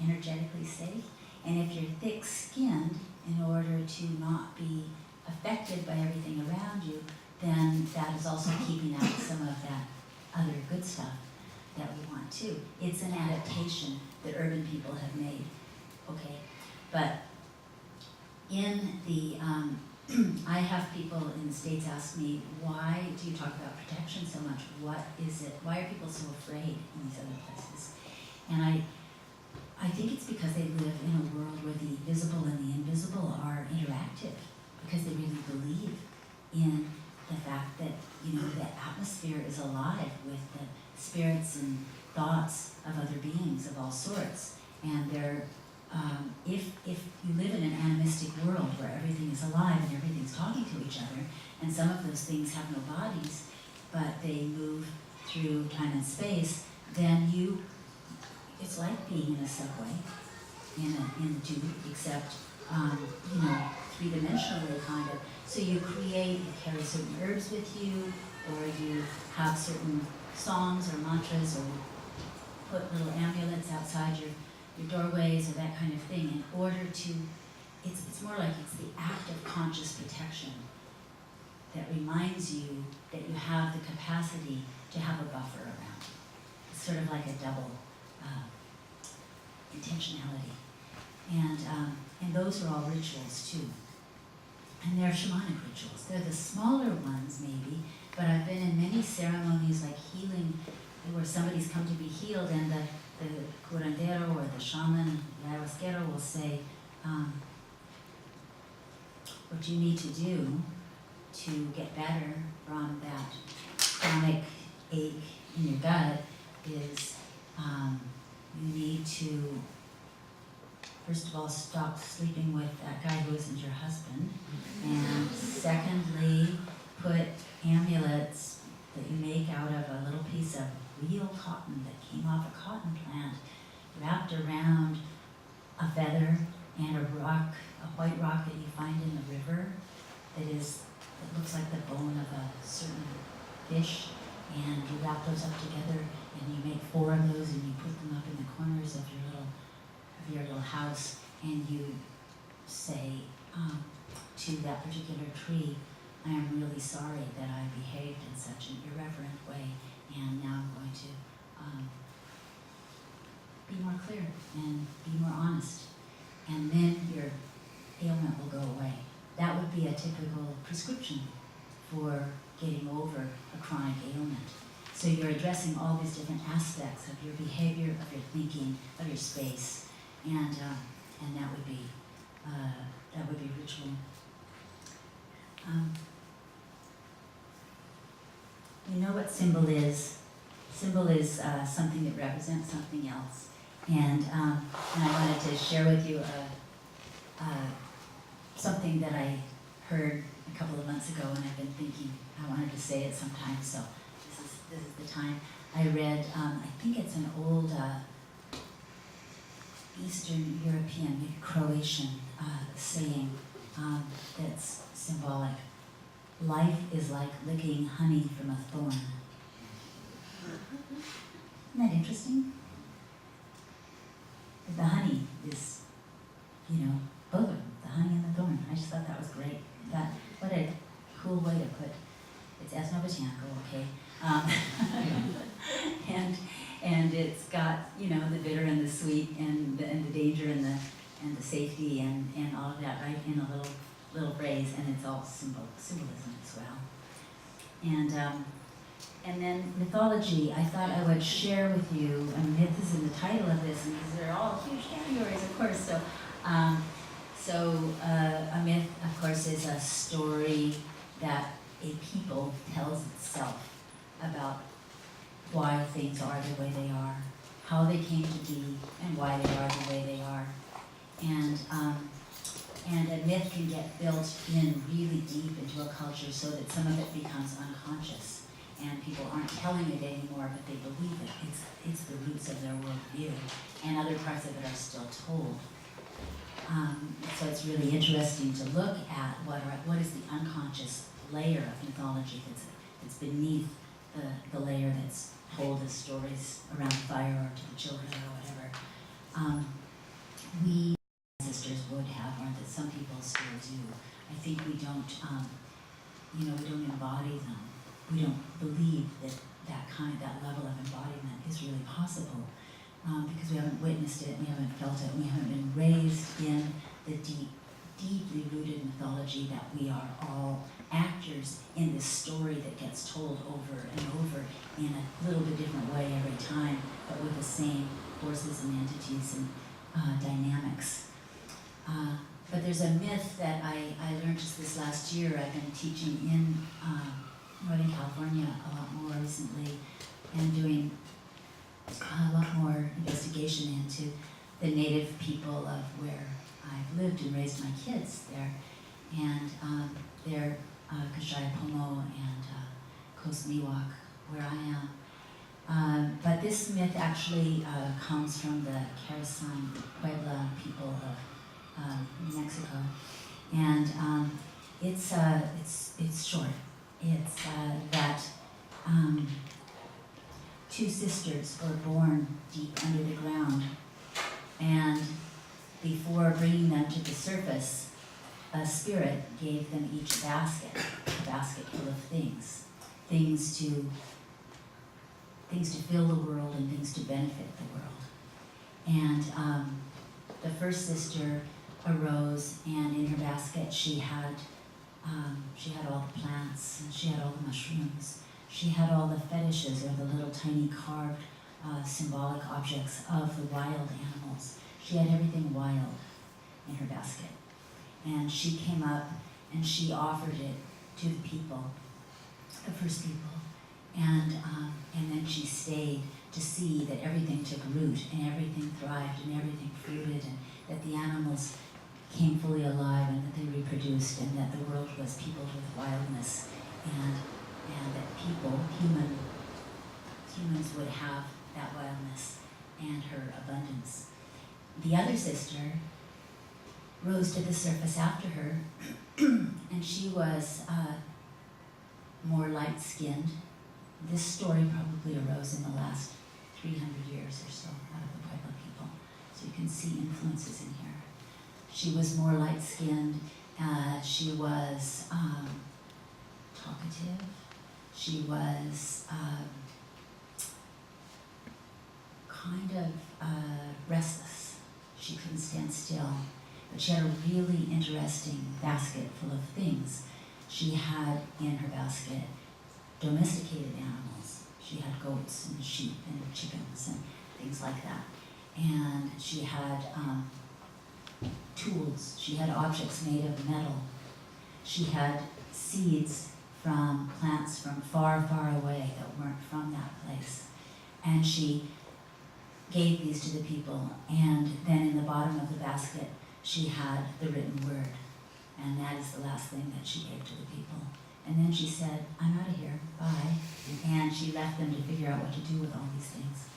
energetically safe. And if you're thick-skinned, in order to not be affected by everything around you, then that is also keeping out some of that other good stuff that we want too. It's an adaptation that urban people have made, okay? But in the, I have people in the States ask me, why do you talk about protection so much? What is it? Why are people so afraid in these other places? And I think it's because they live in a world where the visible and the invisible are interactive, because they really believe in the fact that, you know, the atmosphere is alive with the spirits and thoughts of other beings of all sorts. And they're, if you live in an animistic world where everything is alive and everything's talking to each other, and some of those things have no bodies, but they move through time and space, then it's like being in a subway, in a tube, except, you know, three-dimensionally kind of. So you carry certain herbs with you, or you have certain songs or mantras, or put little amulets outside your doorways or that kind of thing in order to, it's more like it's the act of conscious protection that reminds you that you have the capacity to have a buffer around. It's sort of like a double intentionality. And those are all rituals too. And they're shamanic rituals. They're the smaller ones maybe, but I've been in many ceremonies like healing, where somebody's come to be healed, and the curandero or the shaman, the ayahuasquero, will say, what you need to do to get better from that chronic ache in your gut is you need to first of all, stop sleeping with that guy who isn't your husband. And secondly, put amulets that you make out of a little piece of real cotton that came off a cotton plant, wrapped around a feather and a rock, a white rock that you find in the river that looks like the bone of a certain fish, and you wrap those up together and you make 4 of those and you put them up in the corners of your little house, and you say to that particular tree, I am really sorry that I behaved in such an irreverent way, and now I'm going to be more clear and be more honest, and then your ailment will go away. That would be a typical prescription for getting over a chronic ailment. So you're addressing all these different aspects of your behavior, of your thinking, of your space, and that would be ritual. You know what symbol is? Symbol is something that represents something else. And I wanted to share with you something that I heard a couple of months ago, and I've been thinking I wanted to say it sometime, so this is the time. I read, I think it's an old Eastern European, maybe Croatian saying that's symbolic. Life is like licking honey from a thorn. Isn't that interesting? The honey is, both of them, the honey and the thorn. I just thought that was great. What a cool way to put, it's ethnobotanical, okay? And it's got, the bitter and the sweet and the danger and the safety and all of that right in a little phrase, and it's all symbolism as well. And then mythology, I thought I would share with you, and myth is in the title of this, and these are all huge categories, of course. So a myth, of course, is a story that a people tells itself about why things are the way they are, how they came to be, and why they are the way they are. And a myth can get built in really deep into a culture so that some of it becomes unconscious, and people aren't telling it anymore, but they believe it. It's the roots of their worldview, and other parts of it are still told. So it's really interesting to look at what is the unconscious layer of mythology that's beneath the layer that's told as stories around fire or to the children or whatever. We ancestors would have, or that some people still do. I think we don't, we don't embody them. We don't believe that level of embodiment is really possible. Because we haven't witnessed it, we haven't felt it, we haven't been raised in the deeply rooted mythology that we are all actors in this story that gets told over and over in a little bit different way every time, but with the same forces and entities and dynamics. But there's a myth that I learned just this last year. I've been teaching in Northern California a lot more recently and doing a lot more investigation into the native people of where I've lived and raised my kids there. And they're Kashiapomo and Coast Miwok, where I am. But this myth actually comes from the Karasan Puebla people of New Mexico. And it's short. It's that two sisters were born deep under the ground, and before bringing them to the surface, a spirit gave them each a basket full of things to fill the world and things to benefit the world. And the first sister arose, and in her basket she had all the plants, and she had all the mushrooms. She had all the fetishes, or the little tiny carved symbolic objects of the wild animals. She had everything wild in her basket. And she came up and she offered it to the people, the first people. And then she stayed to see that everything took root and everything thrived and everything fruited and that the animals came fully alive and that they reproduced and that the world was peopled with wildness and that humans would have that wildness and her abundance. The other sister rose to the surface after her, and she was more light-skinned. This story probably arose in the last 300 years or so out of the Pueblo people, so you can see influences in here. She was more light-skinned. She was talkative. She was kind of restless. She couldn't stand still. But she had a really interesting basket full of things. She had in her basket domesticated animals. She had goats and sheep and chickens and things like that. And she had tools. She had objects made of metal. She had seeds from plants from far, far away that weren't from that place. And she gave these to the people. And then in the bottom of the basket, she had the written word. And that is the last thing that she gave to the people. And then she said, I'm out of here, bye. And she left them to figure out what to do with all these things.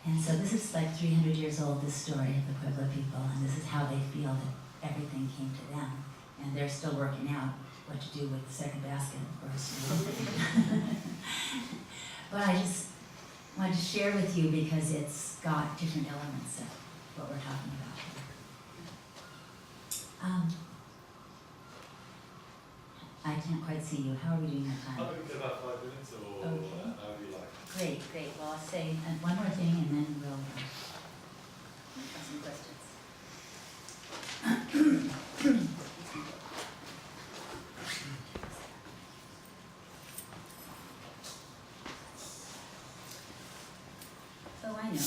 And so this is like 300 years old, this story of the Pueblo people, and this is how they feel that everything came to them. And they're still working out what to do with the second basket, of course. But I just wanted to share with you because it's got different elements of what we're talking about here. I can't quite see you. How are we doing our time? I think about 5 minutes or Okay. however you like. Great. Well, I'll say one more thing and then we'll have some questions. Oh, I know.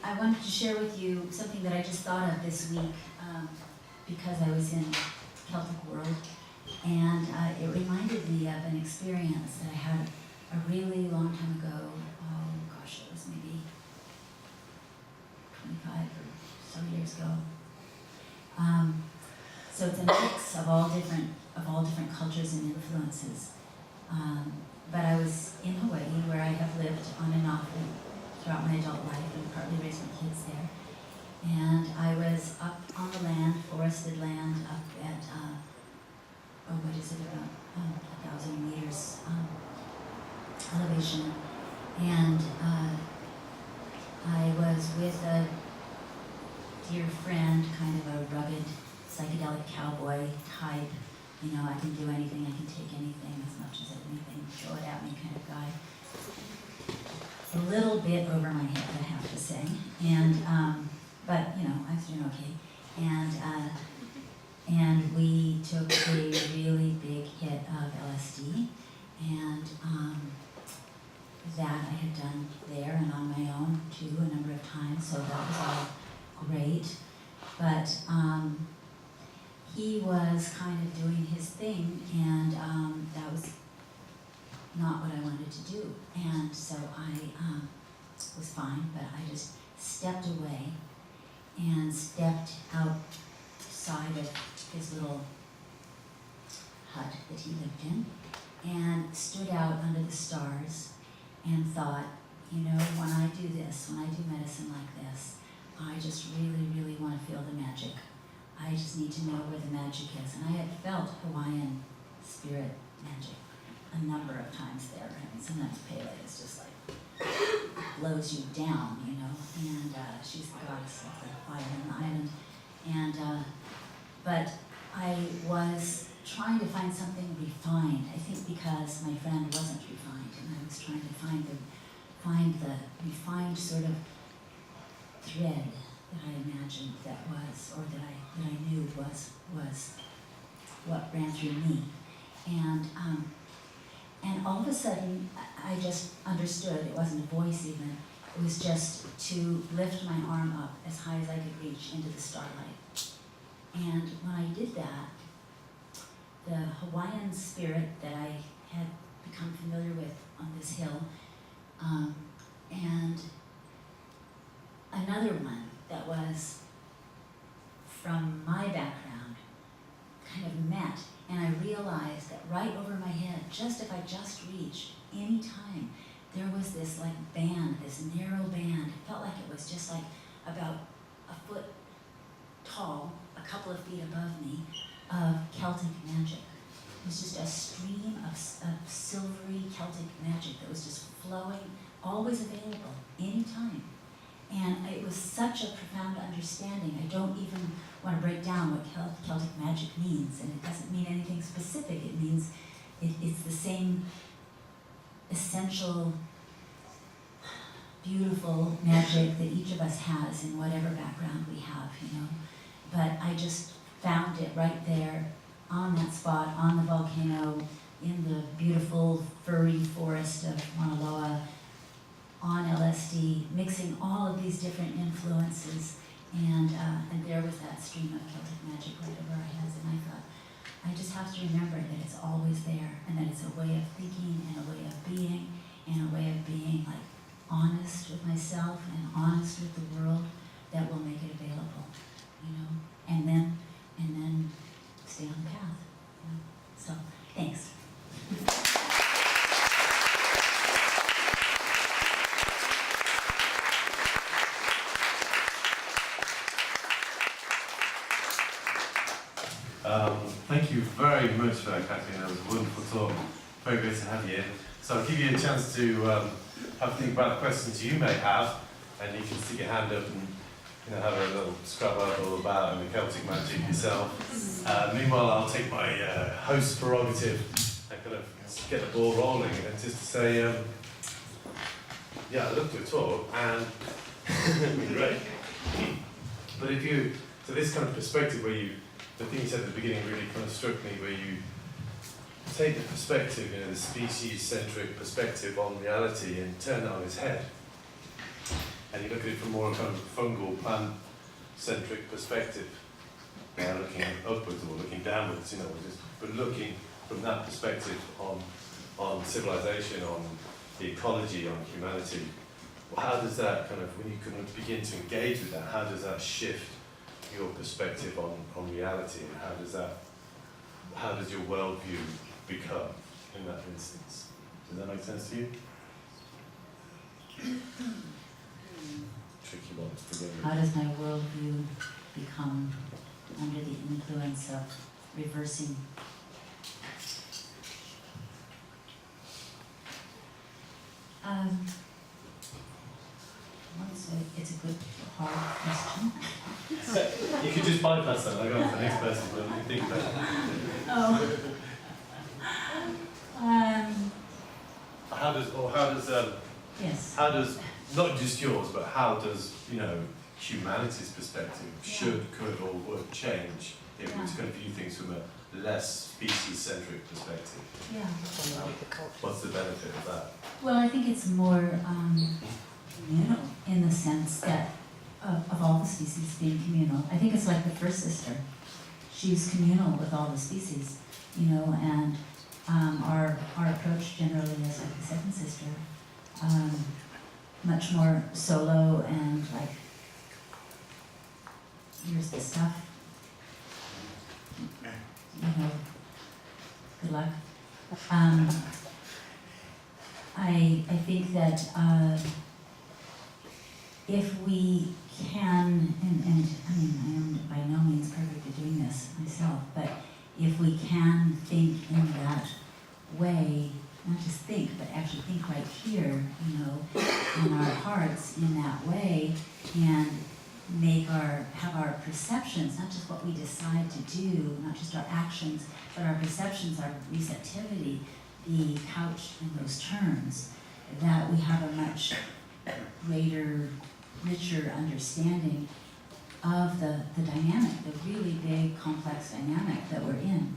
I wanted to share with you something that I just thought of this week because I was in Celtic world, and it reminded me of an experience that I had a really long time ago. Oh gosh, it was maybe 25 or so years ago. So it's a mix of all different cultures and influences. But I was in Hawaii, where I have lived on and off throughout my adult life and partly raised my kids there. And I was up on the land, forested land, up at, what is it, about 1,000 meters elevation. And I was with a dear friend, kind of a rugged, psychedelic cowboy type. You know, I can do anything, I can take anything, as much as anything, throw it at me kind of guy. A little bit over my head, I have to say. And, but, you know, I was doing okay. And we took a really big hit of LSD. And that I had done there and on my own, too, a number of times. So that was all great. But he was kind of doing his thing, and that was not what I wanted to do. And so I was fine, but I just stepped away and stepped outside of his little hut that he lived in and stood out under the stars and thought, you know, when I do this, when I do medicine like this, I just really, really want to feel the magic. I just need to know where the magic is. And I had felt Hawaiian Spirit magic a number of times there. I mean, sometimes Pele is just like, blows you down, you know, and she's the goddess of the fire on the island. And, but I was trying to find something refined, I think because my friend wasn't refined, and I was trying to find the refined sort of thread that I imagined that was, or that I knew was what ran through me. And all of a sudden, I just understood, it wasn't a voice even, it was just to lift my arm up as high as I could reach into the starlight. And when I did that, the Hawaiian Spirit that I had become familiar with on this hill, and another one that was from my background kind of met, and I realized that right over my head, just if I just reached any time, there was this like band, this narrow band. It felt like it was just like about a foot tall, a couple of feet above me, of Celtic magic. It was just a stream of silvery Celtic magic that was just flowing, always available, anytime. And it was such a profound understanding. I don't even want to break down what Celtic magic means, and it doesn't mean anything specific. It means it's the same essential, beautiful magic that each of us has in whatever background we have, you know. But I just found it right there on that spot, on the volcano, in the beautiful furry forest of Mauna Loa, on LSD, mixing all of these different influences, and there was that stream of Celtic magic right over our heads, and I thought, I just have to remember that it's always there, and that it's a way of thinking, and a way of being, and a way of being like honest with myself and honest with the world that will make it available, you know, and then stay on the path, you know? So, thanks. Thank you very much for that, Kathleen. That was a wonderful talk. Very great to have you in. So I'll give you a chance to have a think about the questions you may have, and you can stick your hand up and have a little scrabble about the Celtic magic yourself. Meanwhile, I'll take my host prerogative and kind of get the ball rolling, and just to say, yeah, I looked at your talk and great. But if you, so this kind of perspective where you, the thing you said at the beginning really kind of struck me, where you take the perspective, the species-centric perspective on reality and turn it on its head. And you look at it from more kind of fungal, plant-centric perspective. Looking upwards or looking downwards, but looking from that perspective on civilization, on the ecology, on humanity. Well, how does that kind of, when you kind of begin to engage with that, how does that shift your perspective on reality, and how does your worldview become in that instance? Does that make sense to you? Tricky one to begin with. How does my worldview become under the influence of reversing? It's a good, hard question. You could just bypass that. I go on to the next person, but you think about it. Yes. How does, not just yours, but how does, humanity's perspective could or would change if we going to view things from a less species-centric perspective? Yeah. What's the benefit of that? Well, I think it's more communal in the sense that of all the species being communal. I think it's like the first sister. She's communal with all the species, and our approach generally is like the second sister, much more solo and like, here's the stuff, good luck. I think that if we can, and I am by no means perfect at doing this myself, but if we can think in that way, not just think, but actually think right here, in our hearts in that way, and have our perceptions, not just what we decide to do, not just our actions, but our perceptions, our receptivity, be couched in those terms, that we have a much greater, richer understanding of the dynamic, the really big, complex dynamic that we're in.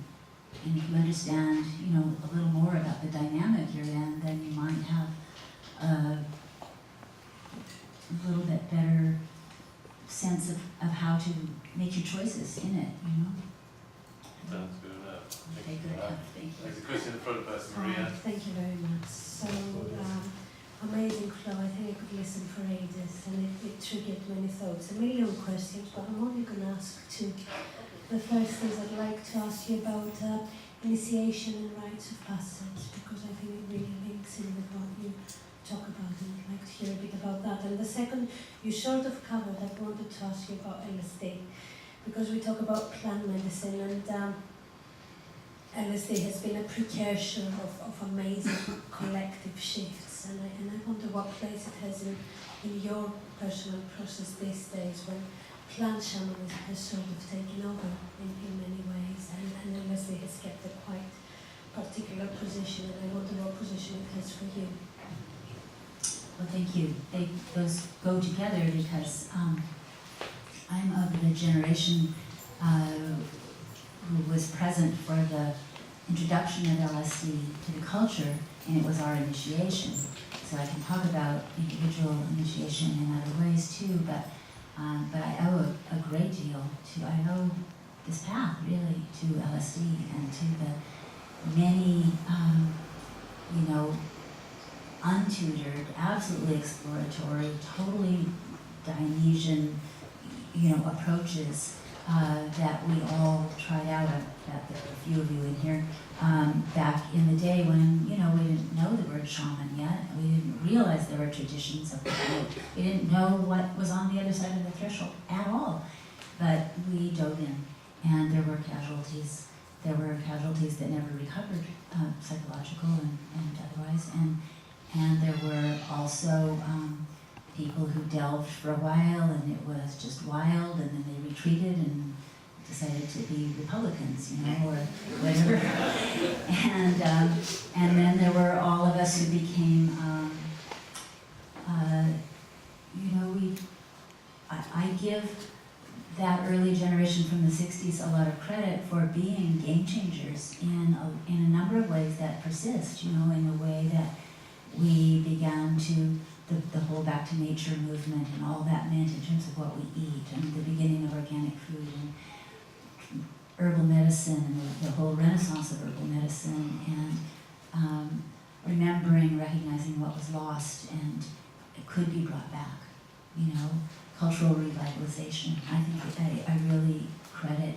And if you understand, a little more about the dynamic you're in, then you might have a little bit better sense of how to make your choices in it, Sounds good enough. Take thoughts, a million questions, but I'm only going to ask two. The first is I'd like to ask you about initiation and rites of passage, because I think it really links in with what you talk about, and I'd like to hear a bit about that. And the second, you sort of covered, I wanted to ask you about LSD, because we talk about plant medicine, and LSD has been a precursor of amazing collective shifts, and I wonder what place it has in your personal process these days, when plant shamanism has sort of taken over in many ways, and LSD has kept a quite particular position, and I wonder what position it has for you. Well, thank you. Those go together because I'm of the generation who was present for the introduction of LSD to the culture, and it was our initiation. So I can talk about individual initiation in other ways too, but I owe a great deal to, I owe this path really to LSD and to the many, untutored, absolutely exploratory, totally Dionysian, approaches that we all tried out. That there are a few of you in here back in the day when we didn't know the word shaman yet. We didn't realize there were traditions of people. We didn't know what was on the other side of the threshold at all. But we dove in, and there were casualties. There were casualties that never recovered, psychological and otherwise. And there were also people who delved for a while, and it was just wild, and then they retreated and decided to be Republicans, or whatever. And then there were all of us who became, I give that early generation from the 60s a lot of credit for being game changers in a number of ways that persist, in the way that we began to, the whole back to nature movement and all that meant in terms of what we eat, and the beginning of organic food and herbal medicine and the whole renaissance of herbal medicine, and remembering, recognizing what was lost and it could be brought back, cultural revitalization. I think I really credit,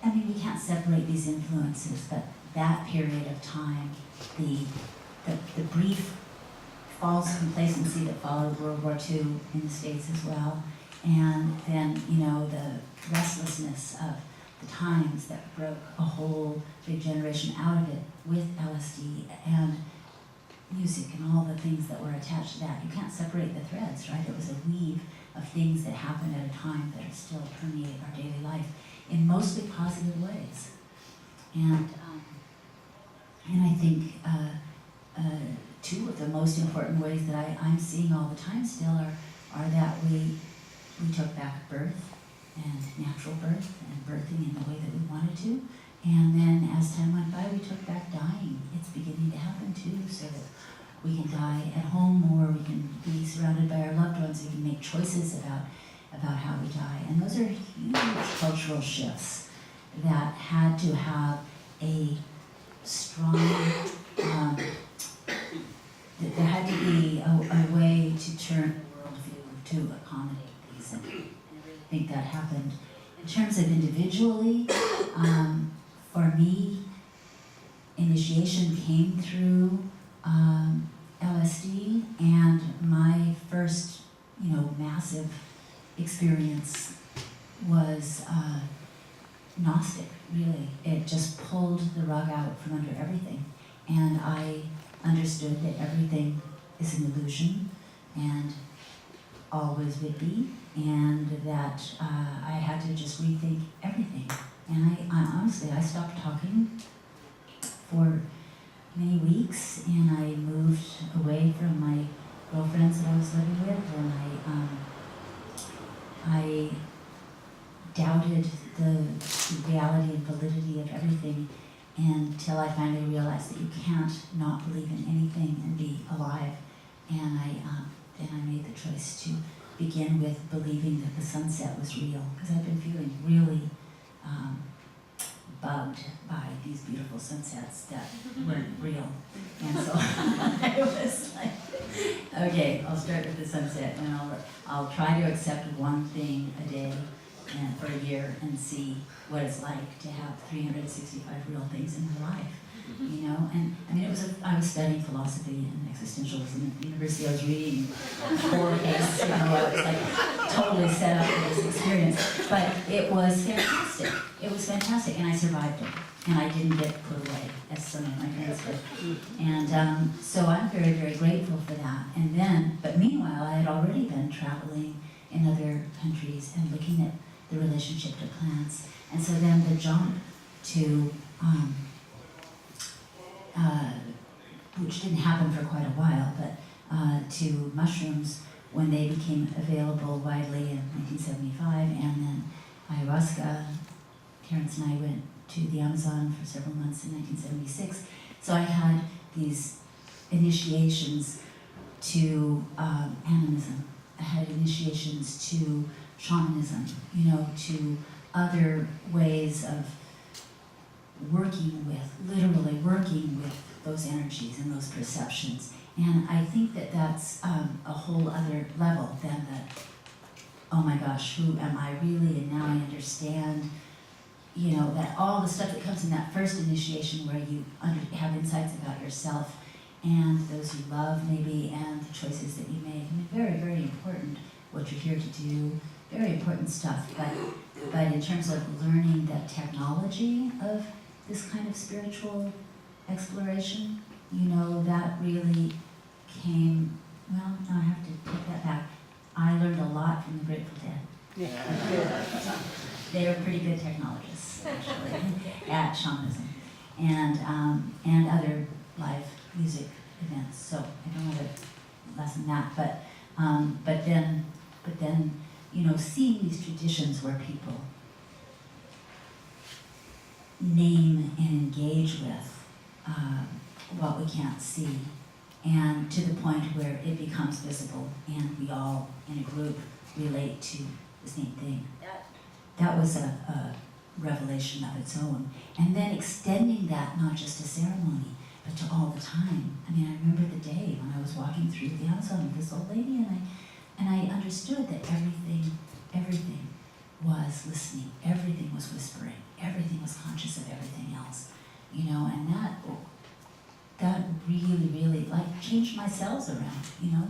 we can't separate these influences, but that period of time, the brief false complacency that followed World War II in the States as well, and then, the restlessness of the times that broke a whole big generation out of it with LSD and music and all the things that were attached to that. You can't separate the threads, right? It was a weave of things that happened at a time that still permeate our daily life in mostly positive ways. And I think two of the most important ways that I'm seeing all the time still are that we took back birth and natural birth and birthing in the way that we wanted to. And then as time went by, we took back dying. It's beginning to happen too, so that we can die at home more, we can be surrounded by our loved ones, we can make choices about how we die. And those are huge cultural shifts that had to have a strong, there had to be a way to turn the worldview to accommodate these, and I really think that happened. In terms of individually, for me, initiation came through LSD, and my first, massive experience was Gnostic, really. It just pulled the rug out from under everything, and I understood that everything is an illusion and always would be, and that I had to just rethink everything. And I honestly, I stopped talking for many weeks, and I moved away from my girlfriends that I was living with, and I doubted the reality and validity of everything until I finally realized that you can't not believe in anything and be alive. And then I made the choice to begin with believing that the sunset was real, because I've been feeling really bugged by these beautiful sunsets that weren't real. And so I was like, Okay, I'll start with the sunset, and I'll try to accept one thing a day and for a year and see what it's like to have 365 real things in my life. You know, and I mean, I was studying philosophy and existentialism at the university. I was reading 4 books, you know, I was like totally set up for this experience. But it was fantastic. It was fantastic, and I survived it. And I didn't get put away, as some of my friends did. And so I'm very, very grateful for that. And then, but meanwhile, I had already been traveling in other countries and looking at the relationship to plants. And so then the jump to which didn't happen for quite a while, but to mushrooms when they became available widely in 1975, and then ayahuasca. Terrence and I went to the Amazon for several months in 1976. So I had these initiations to animism. I had initiations to shamanism, you know, to other ways of working with, literally working with those energies and those perceptions. And I think that that's a whole other level than the, oh my gosh, who am I really? And now I understand, you know, that all the stuff that comes in that first initiation where you have insights about yourself and those you love maybe, and the choices that you make. I mean, very, very important what you're here to do, very important stuff. But in terms of learning the technology of this kind of spiritual exploration, you know, that really came, well, no, I have to take that back. I learned a lot from the Grateful Dead. Yeah. They were pretty good technologists, actually, at shamanism and other live music events. So I don't have a lesson in that, but then, you know, seeing these traditions where people name and engage with what we can't see, and to the point where it becomes visible and we all in a group relate to the same thing. That was a revelation of its own. And then extending that not just to ceremony, but to all the time. I mean, I remember the day when I was walking through the Amazon with this old lady, and I understood that everything was listening, everything was whispering, everything was conscious of everything else, you know, and that really, really, like, changed my cells around, you know.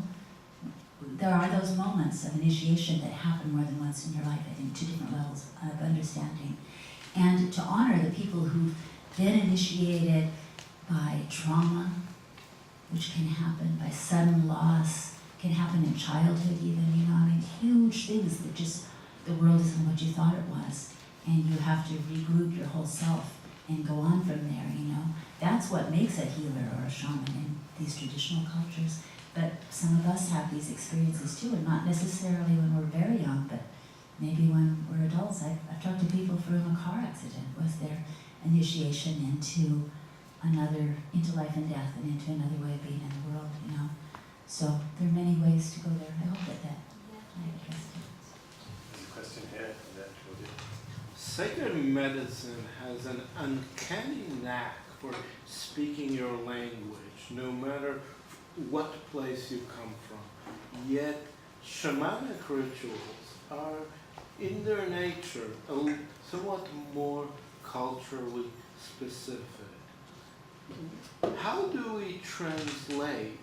There are those moments of initiation that happen more than once in your life, I think, 2 different levels of understanding. And to honor the people who've been initiated by trauma, which can happen by sudden loss, can happen in childhood even, you know, I mean, huge things that just, the world isn't what you thought it was. And you have to regroup your whole self and go on from there, you know. That's what makes a healer or a shaman in these traditional cultures. But some of us have these experiences too, and not necessarily when we're very young, but maybe when we're adults. I've talked to people for whom a car accident was their initiation into life and death, and into another way of being in the world, you know. So there are many ways to go there. I hope that I addressed it. There's a question here, and then Claudia. Sacred medicine has an uncanny knack for speaking your language, no matter what place you come from. Yet, shamanic rituals are, in their nature, somewhat more culturally specific. How do we translate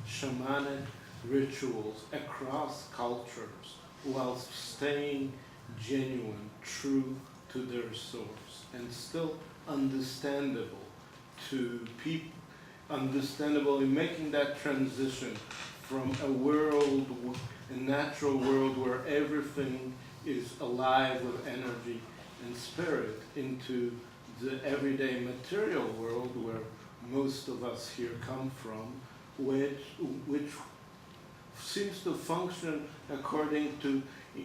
shamanic rituals across cultures while staying genuine, true to their source, and still understandable to people, understandable in making that transition from a natural world where everything is alive with energy and spirit, into the everyday material world where most of us here come from, which seems to function according to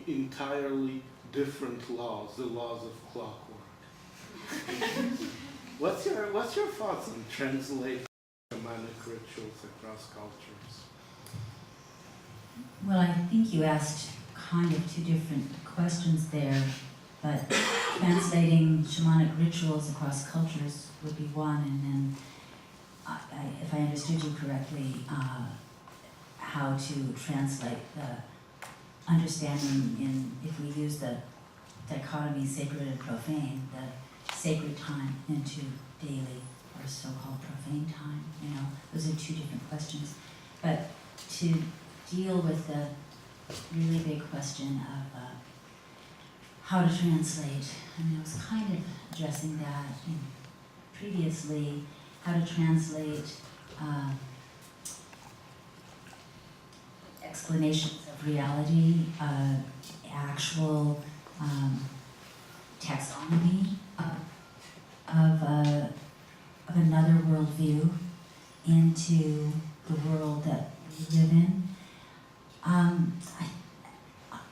entirely different laws, the laws of clockwork. What's your thoughts on translating shamanic rituals across cultures? Well, I think you asked kind of 2 different questions there, but translating shamanic rituals across cultures would be one, and then if I understood you correctly, how to translate the understanding in, if we use the dichotomy sacred and profane, the sacred time into daily or so-called profane time. Those are two different questions. But to deal with the really big question of how to translate, I was kind of addressing that previously, how to translate explanations of reality, actual taxonomy of another worldview into the world that we live in.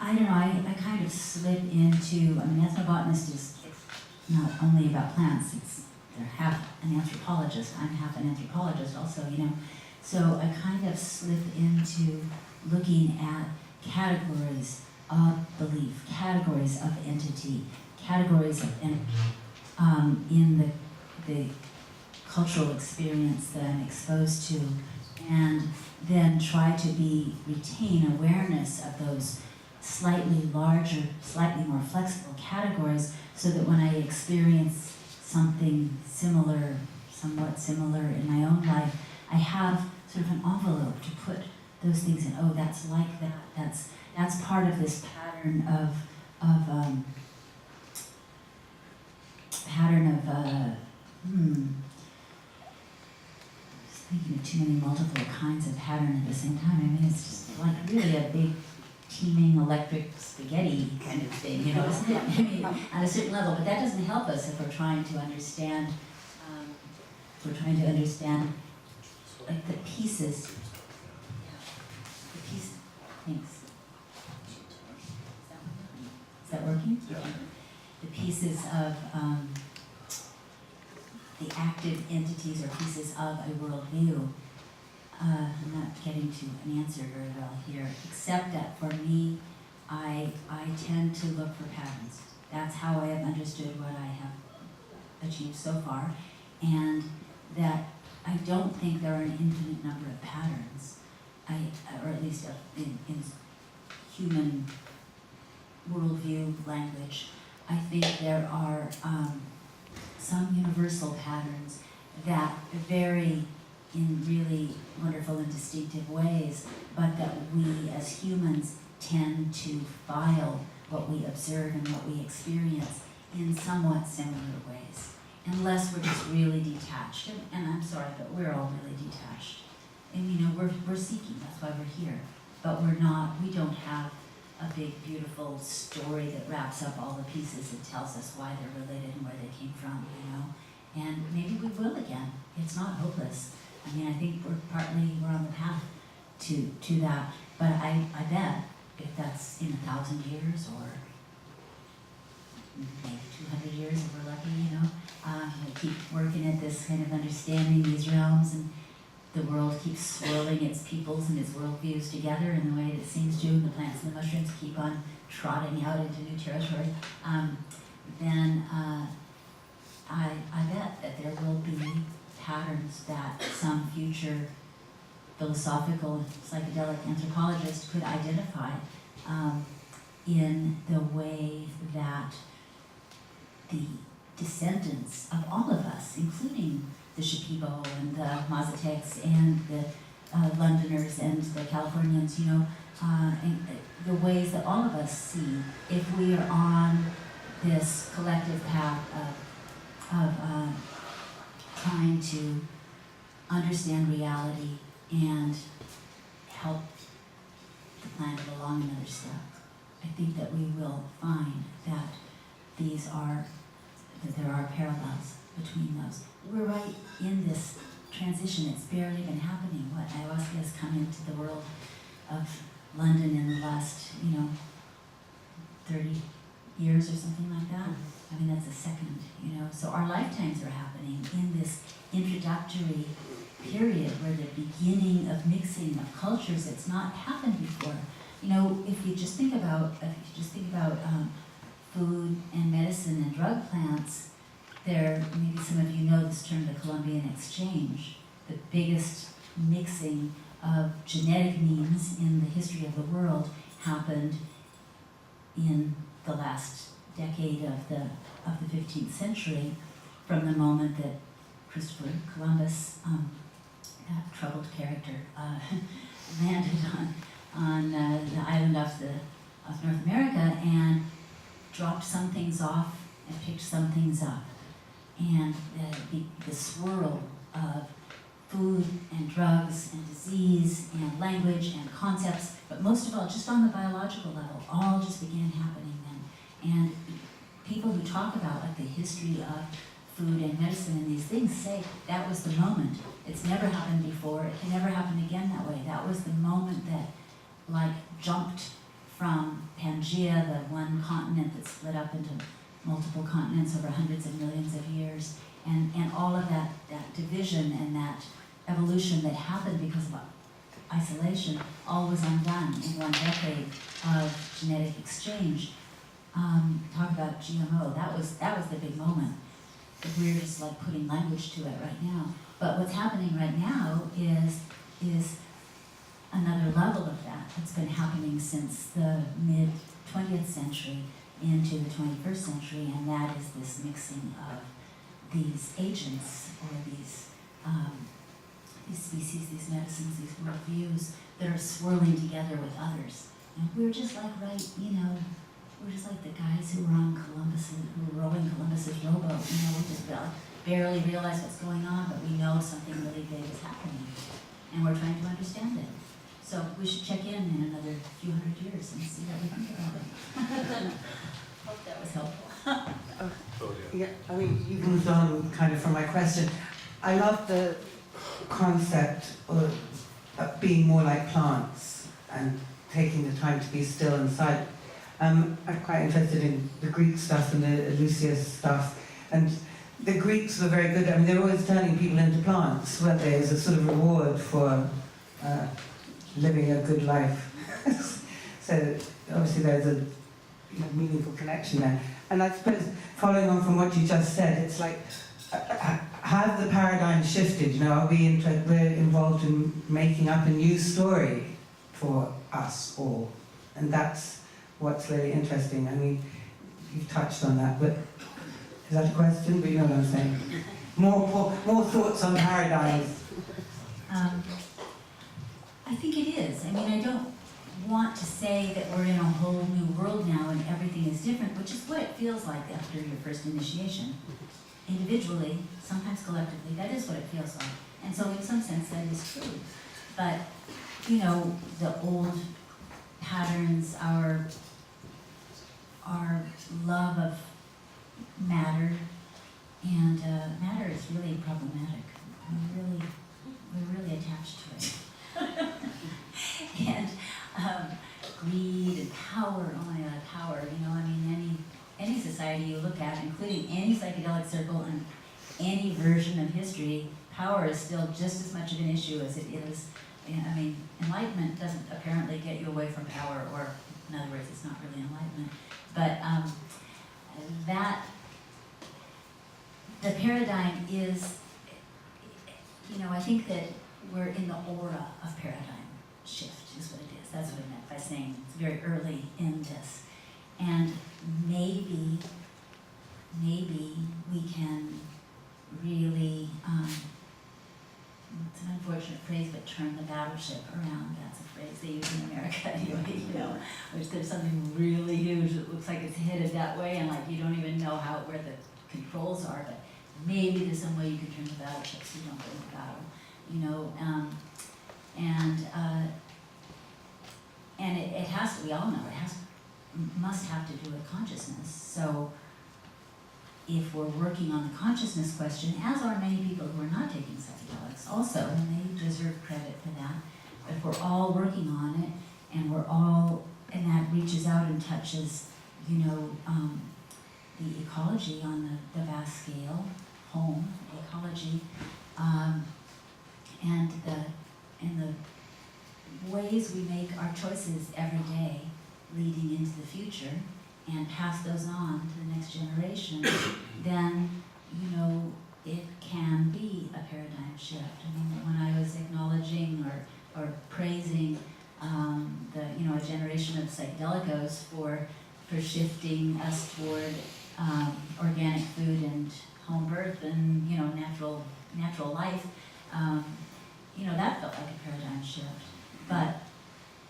I don't know, I kind of slip into, ethnobotanist is not only about plants, they're half an anthropologist, I'm half an anthropologist also, So I kind of slip into looking at categories of belief, categories of entity, categories of in the cultural experience that I'm exposed to, and then try to retain awareness of those slightly larger, slightly more flexible categories, so that when I experience something similar, somewhat similar in my own life, I have sort of an envelope to put those things in. Oh, that's like that. That's part of this pattern of thinking of too many multiple kinds of pattern at the same time. It's just like really a big teeming electric spaghetti kind of thing, isn't it? On a certain level, but that doesn't help us if we're trying to understand. Like the pieces. Thanks. Is that working? Yeah. The pieces of the active entities or pieces of a worldview. I'm not getting to an answer very well here, except that for me, I tend to look for patterns. That's how I have understood what I have achieved so far, and that I don't think there are an infinite number of patterns, or at least in human worldview language. I think there are some universal patterns that vary in really wonderful and distinctive ways, but that we as humans tend to file what we observe and what we experience in somewhat similar ways, unless we're just really detached. And I'm sorry, but we're all really detached. And we're seeking, that's why we're here. But we don't have a big, beautiful story that wraps up all the pieces and tells us why they're related and where they came from, And maybe we will again. It's not hopeless. I think we're on the path to that. But I bet if that's in 1,000 years or maybe 200 years if we're lucky, we'll keep working at this kind of understanding these realms, and the world keeps swirling its peoples and its worldviews together in the way that it seems to, and the plants and the mushrooms keep on trotting out into new territory, then I bet that there will be patterns that some future philosophical psychedelic anthropologist could identify in the way that the descendants of all of us, including the Shipibo and the Mazatecs and the Londoners and the Californians, and the ways that all of us see, if we are on this collective path of trying to understand reality and help the planet along another step. I think that we will find that there are parallels between those. We're right in this transition. It's barely been happening. Ayahuasca has come into the world of London in the last, 30 years or something like that. That's a second, So our lifetimes are happening in this introductory period where the beginning of mixing of cultures that's not happened before. If you just think about food and medicine and drug plants, maybe some of you know this term, the Columbian Exchange, the biggest mixing of genetic means in the history of the world happened in the last decade of the 15th century, from the moment that Christopher Columbus, that troubled character, landed on the island of North America and dropped some things off and picked some things up. And the swirl of food and drugs and disease and language and concepts, but most of all, just on the biological level, all just began happening then. And people who talk about like the history of food and medicine and these things say that was the moment. It's never happened before. It can never happen again that way. That was the moment that like jumped from Pangea, the one continent that split up into multiple continents over hundreds of millions of years, and all of that division and that evolution that happened because of isolation, all was undone in one decade of genetic exchange. Talk about GMO, that was the big moment. We're just like putting language to it right now. But what's happening right now is another level of that that's been happening since the mid-20th century into the 21st century, and that is this mixing of these agents or these species, these medicines, these worldviews that are swirling together with others. And we're just like we're just like the guys who were rowing Columbus's rowboat. We just barely realize what's going on, but we know something really big is happening, and we're trying to understand it. So we should check in another few hundred years and see what we think about it. Hope that was helpful. Yeah, I mean, you moved on kind of from my question. I love the concept of being more like plants and taking the time to be still inside. I'm quite interested in the Greek stuff and the Lucius stuff. And the Greeks were very good. I mean, they were always turning people into plants, weren't they, as a sort of reward for living a good life. So obviously there's a meaningful connection there. And I suppose, following on from what you just said, it's like, have the paradigm shifted? Are we we're involved in making up a new story for us all? And that's what's really interesting. I mean, you've touched on that, but is that a question? But you know what I'm saying. More thoughts on paradigms. I think it is. I mean, I don't want to say that we're in a whole new world now and everything is different, which is what it feels like after your first initiation. Individually, sometimes collectively, that is what it feels like. And so in some sense that is true. But, the old patterns, our love of matter, and matter is really problematic. We're really attached to it. And greed and power, oh my God, power, any society you look at, including any psychedelic circle and any version of history, power is still just as much of an issue as it is. Enlightenment doesn't apparently get you away from power, or in other words, it's not really enlightenment. But the paradigm is, I think that we're in the aura of paradigm shift, is what it is. That's what I meant by saying it's very early in this. And maybe we can really, it's an unfortunate phrase, but turn the battleship around. That's a phrase they use in America anyway, which there's something really huge that looks like it's headed that way, and like you don't even know where the controls are, but maybe there's some way you can turn the battleship so you don't go into battle. And it has to, we all know, must have to do with consciousness. So if we're working on the consciousness question, as are many people who are not taking psychedelics also, and they deserve credit for that, but if we're all working on it, and that reaches out and touches, the ecology on the vast scale, home, ecology, and the ways we make our choices every day leading into the future and pass those on to the next generation, then, it can be a paradigm shift. When I was acknowledging or for shifting us toward organic food and home birth and, you know, natural life, you know, that felt like a paradigm shift. But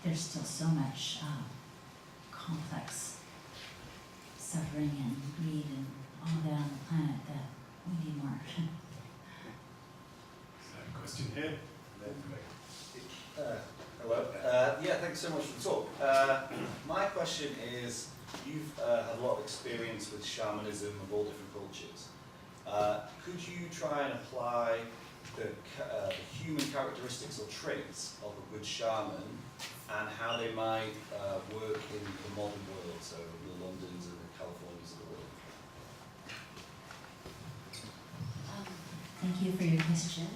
there's still so much complex suffering and greed and all that on the planet that we need more. Question here. Hello. Yeah, thanks so much for the talk. My question is, you've had a lot of experience with shamanism of all different cultures. Could you try and apply the human characteristics or traits of a good shaman and how they might work in the modern world, so the Londons and the Californias of the world? Thank you for your question.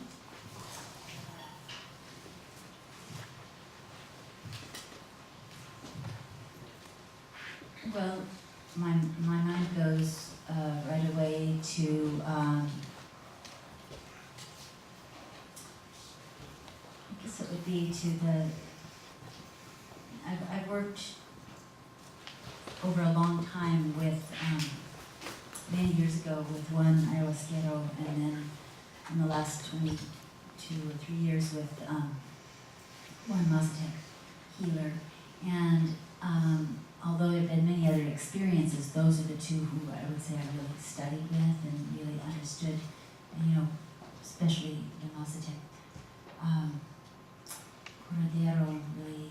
Well, my mind goes right away to I guess it would be to the I've worked over a long time with many years ago with one ayahuasquero, and then in the last 22 or 3 years with one Mazatec healer, and although there have been many other experiences, those are the two who I would say I really studied with and really understood, and, you know, especially the Mazatec Corradero really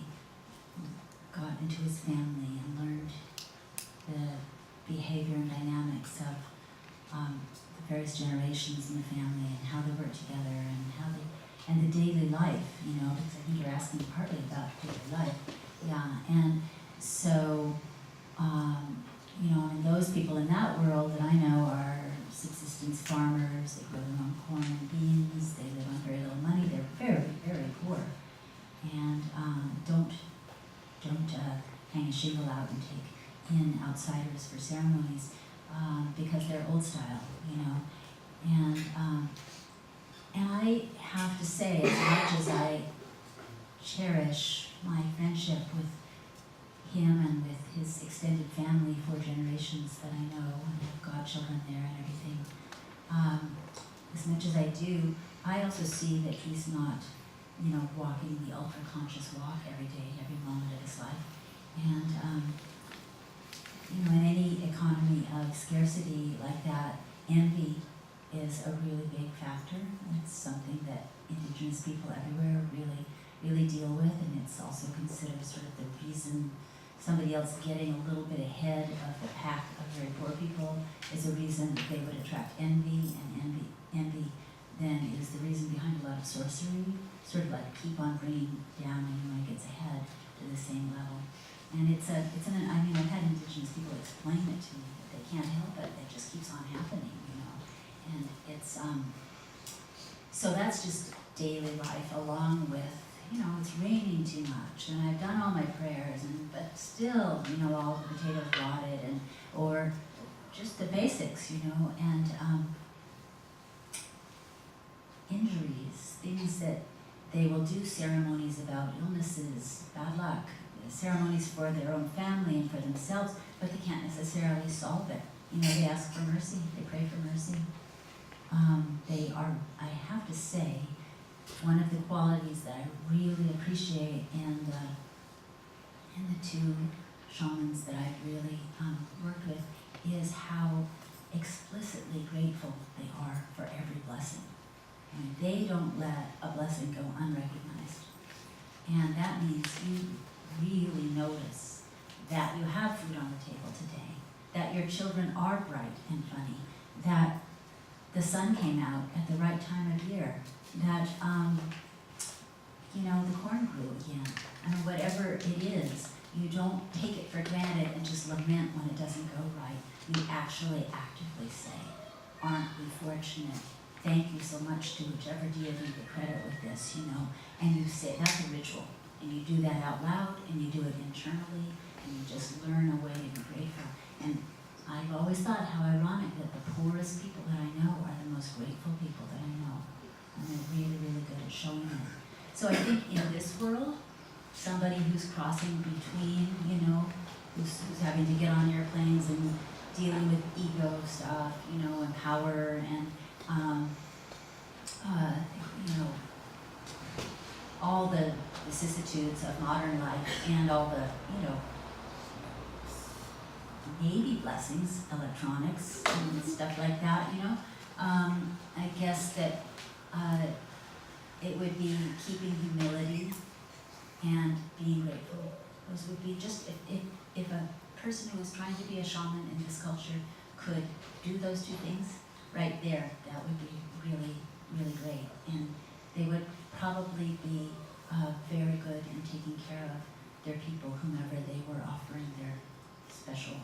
got into his family and learned the behavior and dynamics of the various generations in the family and how they work together and how they, and the daily life, you know, because I think you're asking partly about daily life. Yeah, and so, you know, and those people in that world that I know are subsistence farmers, they grow their own corn and beans, they live on very little money, they're very, very poor, and don't hang a shingle out and take in outsiders for ceremonies because they're old style, you know, and I have to say, as much as I cherish my friendship with him and with his extended family, 4 generations that I know, and have godchildren there and everything. As much as I do, I also see that he's not, you know, walking the ultra-conscious walk every day, every moment of his life. And, you know, in any economy of scarcity like that, envy is a really big factor. It's something that Indigenous people everywhere really deal with, and it's also considered sort of the reason somebody else getting a little bit ahead of the pack of very poor people is a reason that they would attract envy, and envy then is the reason behind a lot of sorcery, sort of like keep on bringing down anyone who gets ahead to the same level. And I mean, I've had Indigenous people explain it to me that they can't help it, it just keeps on happening, you know. And it's, so that's just daily life, along with, you know, it's raining too much, and I've done all my prayers, but still, you know, all the potatoes rotted, or just the basics, you know, and injuries, things that they will do ceremonies about illnesses, bad luck, ceremonies for their own family and for themselves, but they can't necessarily solve it. You know, they ask for mercy, they pray for mercy. They are, I have to say, one of the qualities that I really appreciate in the 2 shamans that I've really worked with is how explicitly grateful they are for every blessing. I mean, they don't let a blessing go unrecognized. And that means you really notice that you have food on the table today, that your children are bright and funny, that the sun came out at the right time of year, that, you know, the corn grew again, and whatever it is, you don't take it for granted and just lament when it doesn't go right. You actually actively say, aren't we fortunate? Thank you so much to whichever deity you credit with this, you know, and you say, that's a ritual, and you do that out loud, and you do it internally, and you just learn a way to be grateful. And I've always thought how ironic that the poorest people that I know are the most grateful people that I know. And they're really, really good at showing it. So I think in this world, somebody who's crossing between, you know, who's having to get on airplanes and dealing with ego stuff, you know, and power and, you know, all the vicissitudes of modern life and all the, you know, maybe blessings, electronics and stuff like that, you know. I guess that it would be keeping humility and being grateful. Those would be just, if a person who is trying to be a shaman in this culture could do those two things right there, that would be really, really great. And they would probably be very good in taking care of their people, whomever they were offering their special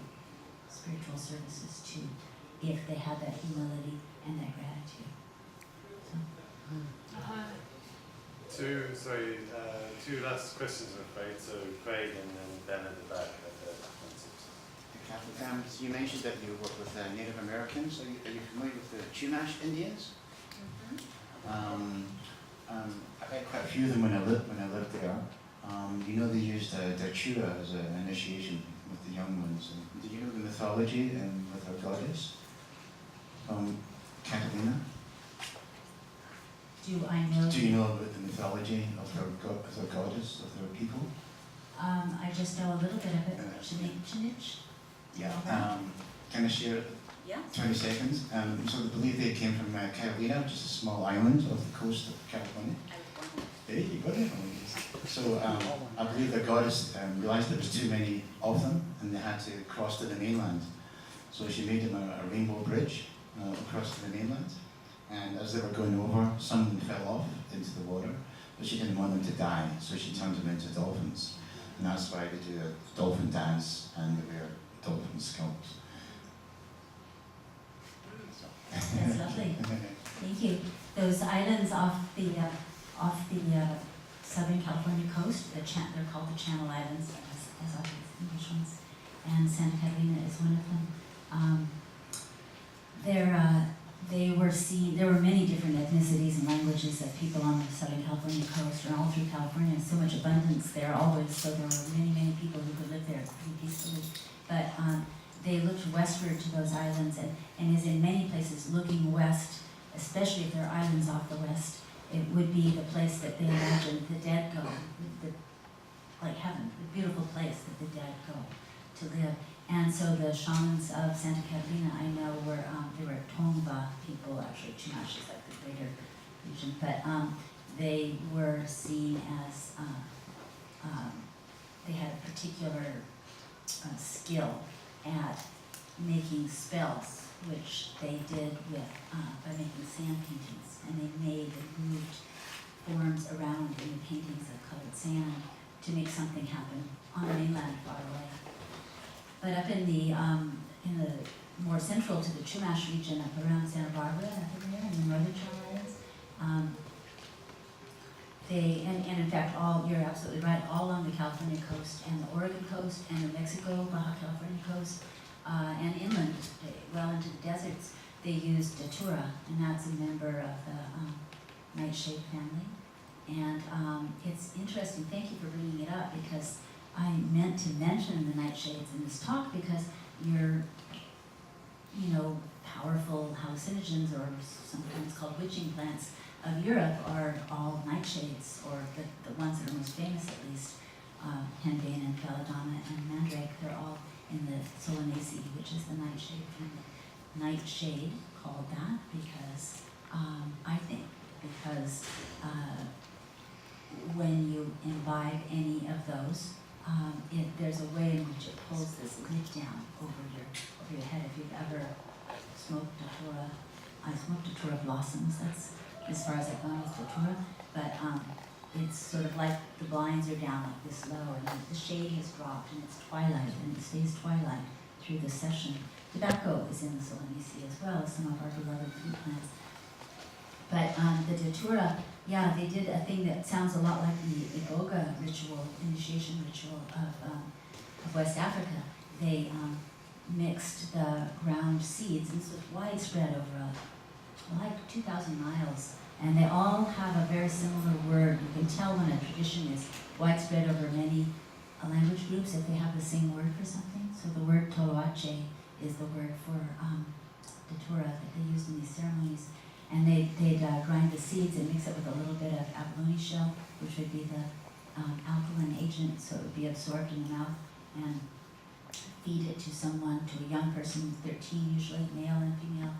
spiritual services to, if they had that humility and that gratitude. So. Two last questions, I'm afraid. So Craig and then Ben at the back. Kathleen, so you mentioned that you work with Native Americans. Are you familiar with the Chumash Indians? I had quite a few of them when I lived there. You know, they used Dachura as an initiation with the young ones. And do you know the mythology and with our goddess, Kathleen? Do I know? Do you know about the mythology of their goddess, of their people? I just know a little bit of it. Chinich? Yeah. Can I share Yeah. 20 seconds? So I believe they came from Carolina, which is a small island off the coast of California. There you go. So I believe the goddess realized there was too many of them and they had to cross to the mainland. So she made them a rainbow bridge across to the mainland. And as they were going over, some of them fell off into the water, but she didn't want them to die, so she turned them into dolphins. And that's why they do a dolphin dance and they wear dolphin scalps. That's lovely. Thank you. Those islands off the Southern California coast, they're called the Channel Islands, as are the English ones, and Santa Catalina is one of them. There were many different ethnicities and languages of people on the Southern California coast and all through California, and so much abundance there always, so there were many, many people who could live there pretty peacefully. But they looked westward to those islands, and as in many places, looking west, especially if there are islands off the west, it would be the place that they imagined the dead go, like heaven, the beautiful place that the dead go to live. And so the shamans of Santa Catalina, I know, they were Tongva people, actually. Chumash is like the greater region, but they were seen as, they had a particular skill at making spells, which they did with, by making sand paintings. And they made and moved forms around in the paintings of colored sand to make something happen on the mainland far away. But up in the more central to the Chumash region, up around Santa Barbara, up in there, in the northern Channel Islands, and in fact, you're absolutely right, all on the California coast and the Oregon coast and the Mexico, Baja California coast, and inland, well into the deserts, they used Datura, and that's a member of the nightshade family. And it's interesting, thank you for bringing it up, because I meant to mention the nightshades in this talk because your, powerful hallucinogens, or sometimes called witching plants of Europe, are all nightshades, or the ones that are most famous at least, henbane and belladonna and mandrake. They're all in the Solanaceae, which is the nightshade family. Nightshade called that because, when you imbibe any of those, there's a way in which it pulls this lid down over your head. If you've ever smoked Datura, I smoked Datura blossoms. That's as far as I've gone with Datura. But it's sort of like the blinds are down like this low, and the shade has dropped, and it's twilight, and it stays twilight through the session. Tobacco is in the Solanaceae as well as some of our beloved food plants. But the Datura, yeah, they did a thing that sounds a lot like the Iboga ritual, initiation ritual of West Africa. They mixed the ground seeds, and this was widespread over like 2,000 miles. And they all have a very similar word. You can tell when a tradition is widespread over many language groups if they have the same word for something. So the word toroache is the word for datura that they used in these ceremonies. And they'd grind the seeds and mix it with a little bit of abalone shell, which would be the alkaline agent, so it would be absorbed in the mouth, and feed it to someone, to a young person, 13 usually, male and female,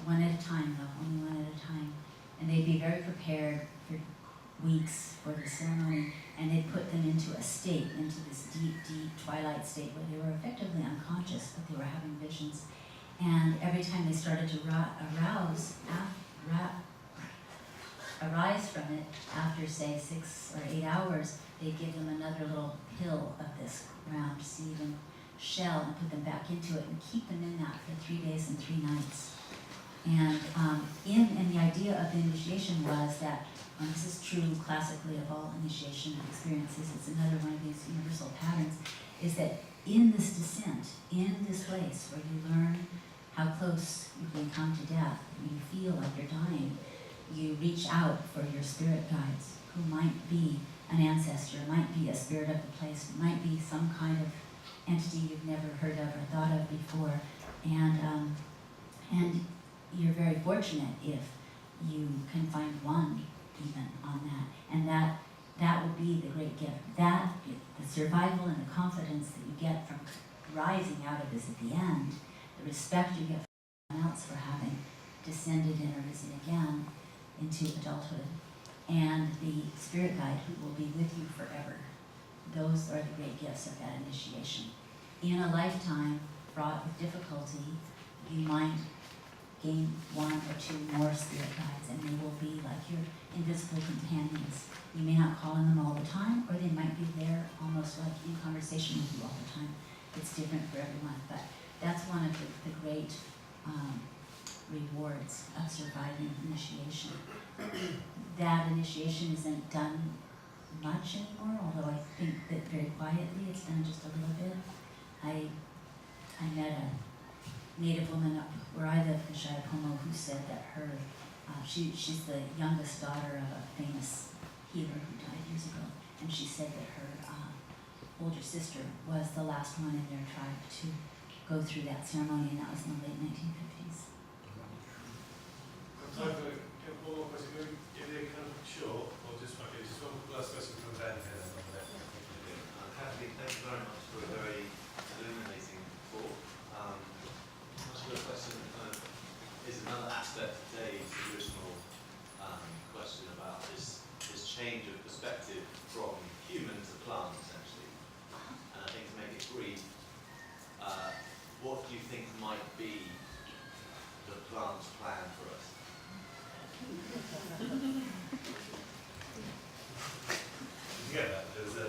one at a time though, only one at a time. And they'd be very prepared for weeks for the ceremony, and they'd put them into a state, into this deep, deep twilight state where they were effectively unconscious, but they were having visions. And every time they started to arise from it, after say 6 or 8 hours, they'd give them another little pill of this ground seed and shell and put them back into it and keep them in that for 3 days and 3 nights. And the idea of the initiation was that, and this is true classically of all initiation experiences, it's another one of these universal patterns, is that in this descent, in this place where you learn how close you can come to death, you feel like you're dying, you reach out for your spirit guides, who might be an ancestor, might be a spirit of the place, might be some kind of entity you've never heard of or thought of before, and you're very fortunate if you can find one even on that, and that will be the great gift. That, the survival and the confidence that you get from rising out of this at the end, the respect you get from someone else for having descended in or risen again into adulthood, and the spirit guide who will be with you forever. Those are the great gifts of that initiation. In a lifetime fraught with difficulty, you might gain 1 or 2 more spirit guides, and they will be like your invisible companions. You may not call on them all the time, or they might be there almost like in conversation with you all the time. It's different for everyone, but that's one of the great rewards of surviving initiation. That initiation isn't done much anymore, although I think that very quietly it's done just a little bit. I met a Native woman up where I live in Shaipomo who said that her, she's the youngest daughter of a famous healer who died years ago, and she said that her older sister was the last one in their tribe to go through that ceremony, and that was in the late 1950s. Time for one more question. If they kind of short, or just one last question from Ben here. Kathleen, thank you very much for a very illuminating talk. The question is another aspect of Dave's original question about this change of perspective from human to plant, essentially. And I think to make it brief, what do you think might be the plant's plan for us? You get that? There's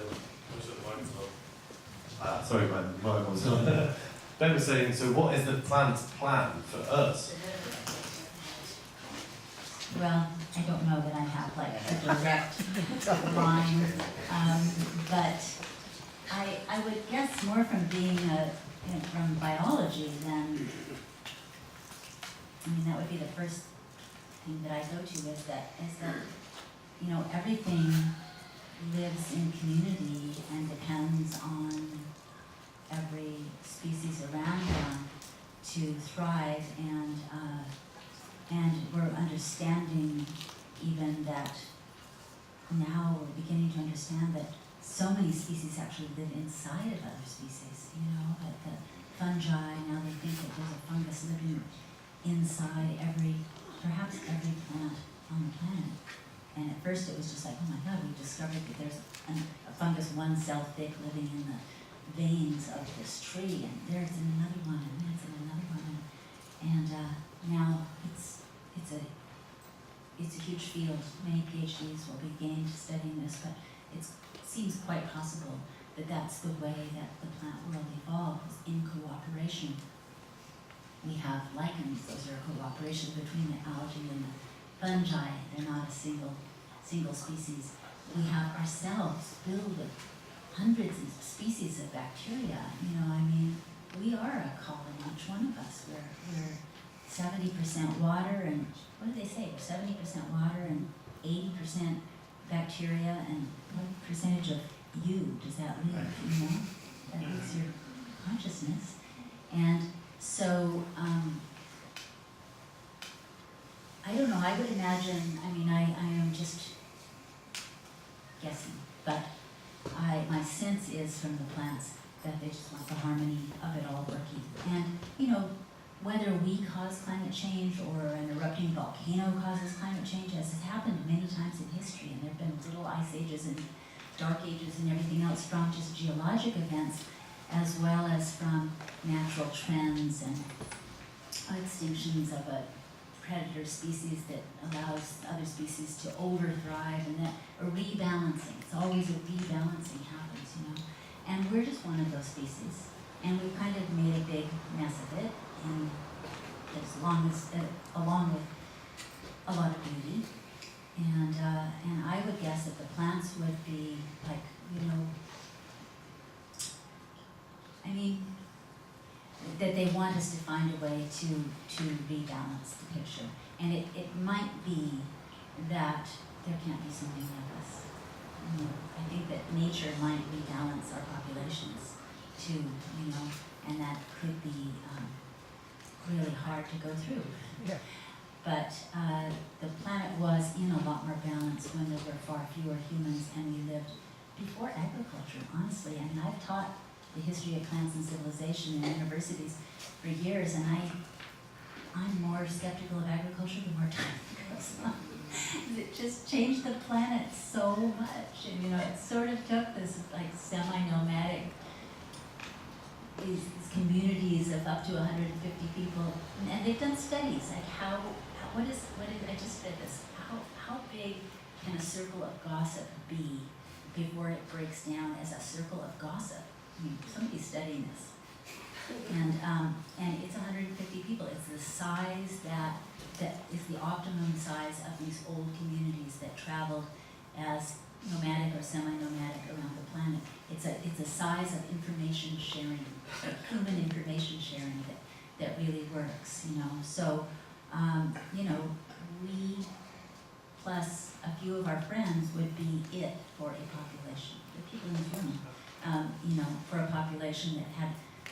sorry, man, mine was on. Ben was saying, so what is the plant's plan for us? Well, I don't know that I have like a direct line, but I would guess more from being from biology than, I mean, that would be the first thing that I go to is that everything lives in community and depends on every species around them to thrive, and we're understanding even that now we're beginning to understand that so many species actually live inside of other species, that the fungi, now they think that there's a fungus living inside perhaps every plant on the planet. And at first it was just like, oh my God, we discovered that there's a fungus 1 cell thick living in the veins of this tree, and there's another one, and there's another one, and now it's a huge field. Many PhDs will be gained studying this, but it seems quite possible that that's the way that the plant world evolved, is in cooperation. We have lichens; those are a cooperation between the algae and the fungi. They're not a single species. We have ourselves filled with hundreds of species of bacteria. We are a colony, each one of us. We're 70% water, and what do they say? 70% water and 80% bacteria, and what percentage of you does that leave, you know? That leaves your consciousness. And so, I don't know, I would imagine, I mean, I am just guessing, but my sense is from the plants that they just want the harmony of it all working. And, you know, whether we cause climate change or an erupting volcano causes climate change, as has happened many times in history, and there have been little ice ages and dark ages and everything else from just geologic events, as well as from natural trends and extinctions of a predator species that allows other species to overthrive, and that a rebalancing, it's always a rebalancing happens, you know. And we're just one of those species, and we've kind of made a big mess of it, and along with a lot of beauty. And I would guess that the plants would be like, you know, I mean, that they want us to find a way to rebalance the picture. And it might be that there can't be something like us. You know, I think that nature might rebalance our populations too, you know, and that could be really hard to go through. Yeah. But the planet was in a lot more balance when there were far fewer humans, and we lived before agriculture, honestly. I mean, I've taught the history of plants and civilization in universities for years, and I'm more skeptical of agriculture the more time goes on. It just changed the planet so much, and you know, it sort of took this like semi-nomadic, these communities of up to 150 people, and they've done studies like I just read this, how big can a circle of gossip be before it breaks down as a circle of gossip? I mean, somebody's studying this. And it's 150 people. It's the size that is the optimum size of these old communities that traveled as nomadic or semi-nomadic around the planet. It's a size of information sharing, like human information sharing that really works, you know. So, you know, we plus a few of our friends would be it for a population. The people in this room, you know, for a population that had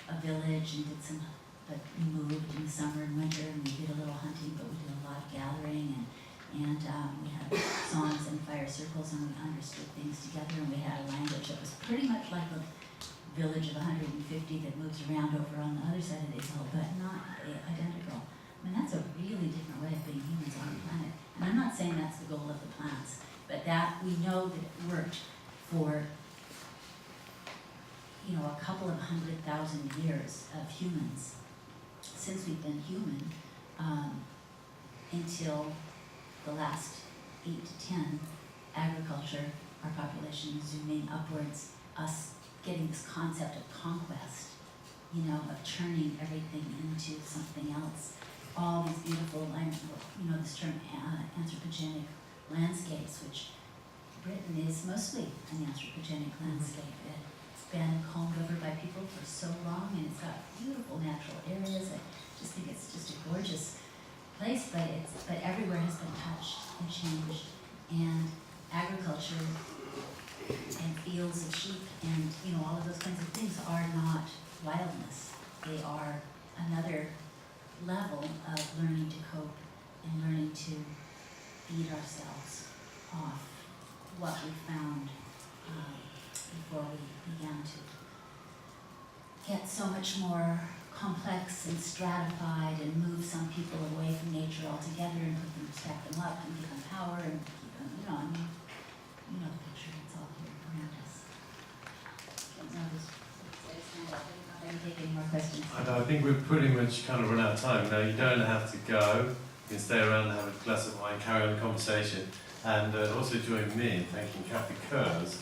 a village and did some, but we moved in the summer and winter, and we did a little hunting, but we did a lot of gathering, and we had songs and fire circles, and we understood things together, and we had a language that was pretty much like a village of 150 that moves around over on the other side of the hill, but not identical. I mean, that's a really different way of being humans on the planet. And I'm not saying that's the goal of the plants, but that we know that it worked for, you know, a couple of 100,000 years of humans, since we've been human, until the last 8 to 10, agriculture, our population zooming upwards, us getting this concept of conquest, you know, of turning everything into something else. All these beautiful, you know, this term anthropogenic landscapes, which Britain is mostly an anthropogenic landscape. It's been combed over by people for so long, and it's got beautiful natural areas. I just think it's just a gorgeous place, but everywhere has been touched and changed. And agriculture and fields of sheep and, you know, all of those kinds of things are not wildness. They are another level of learning to cope and learning to feed ourselves off what we found before we began to get so much more complex and stratified and move some people away from nature altogether and put them, stack them up and give them power and keep them, you know, I mean, you know the picture, it's all here around us. Let me take any more questions. I think we've pretty much kind of run out of time. Now, you don't have to go. You can stay around and have a glass of wine, carry on the conversation. And also join me in thanking Kathy Kurz.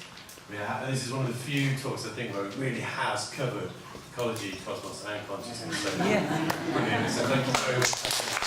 This is one of the few talks, I think, where it really has covered ecology, cosmos, and consciousness. So, Yeah. brilliant. So thank you very much.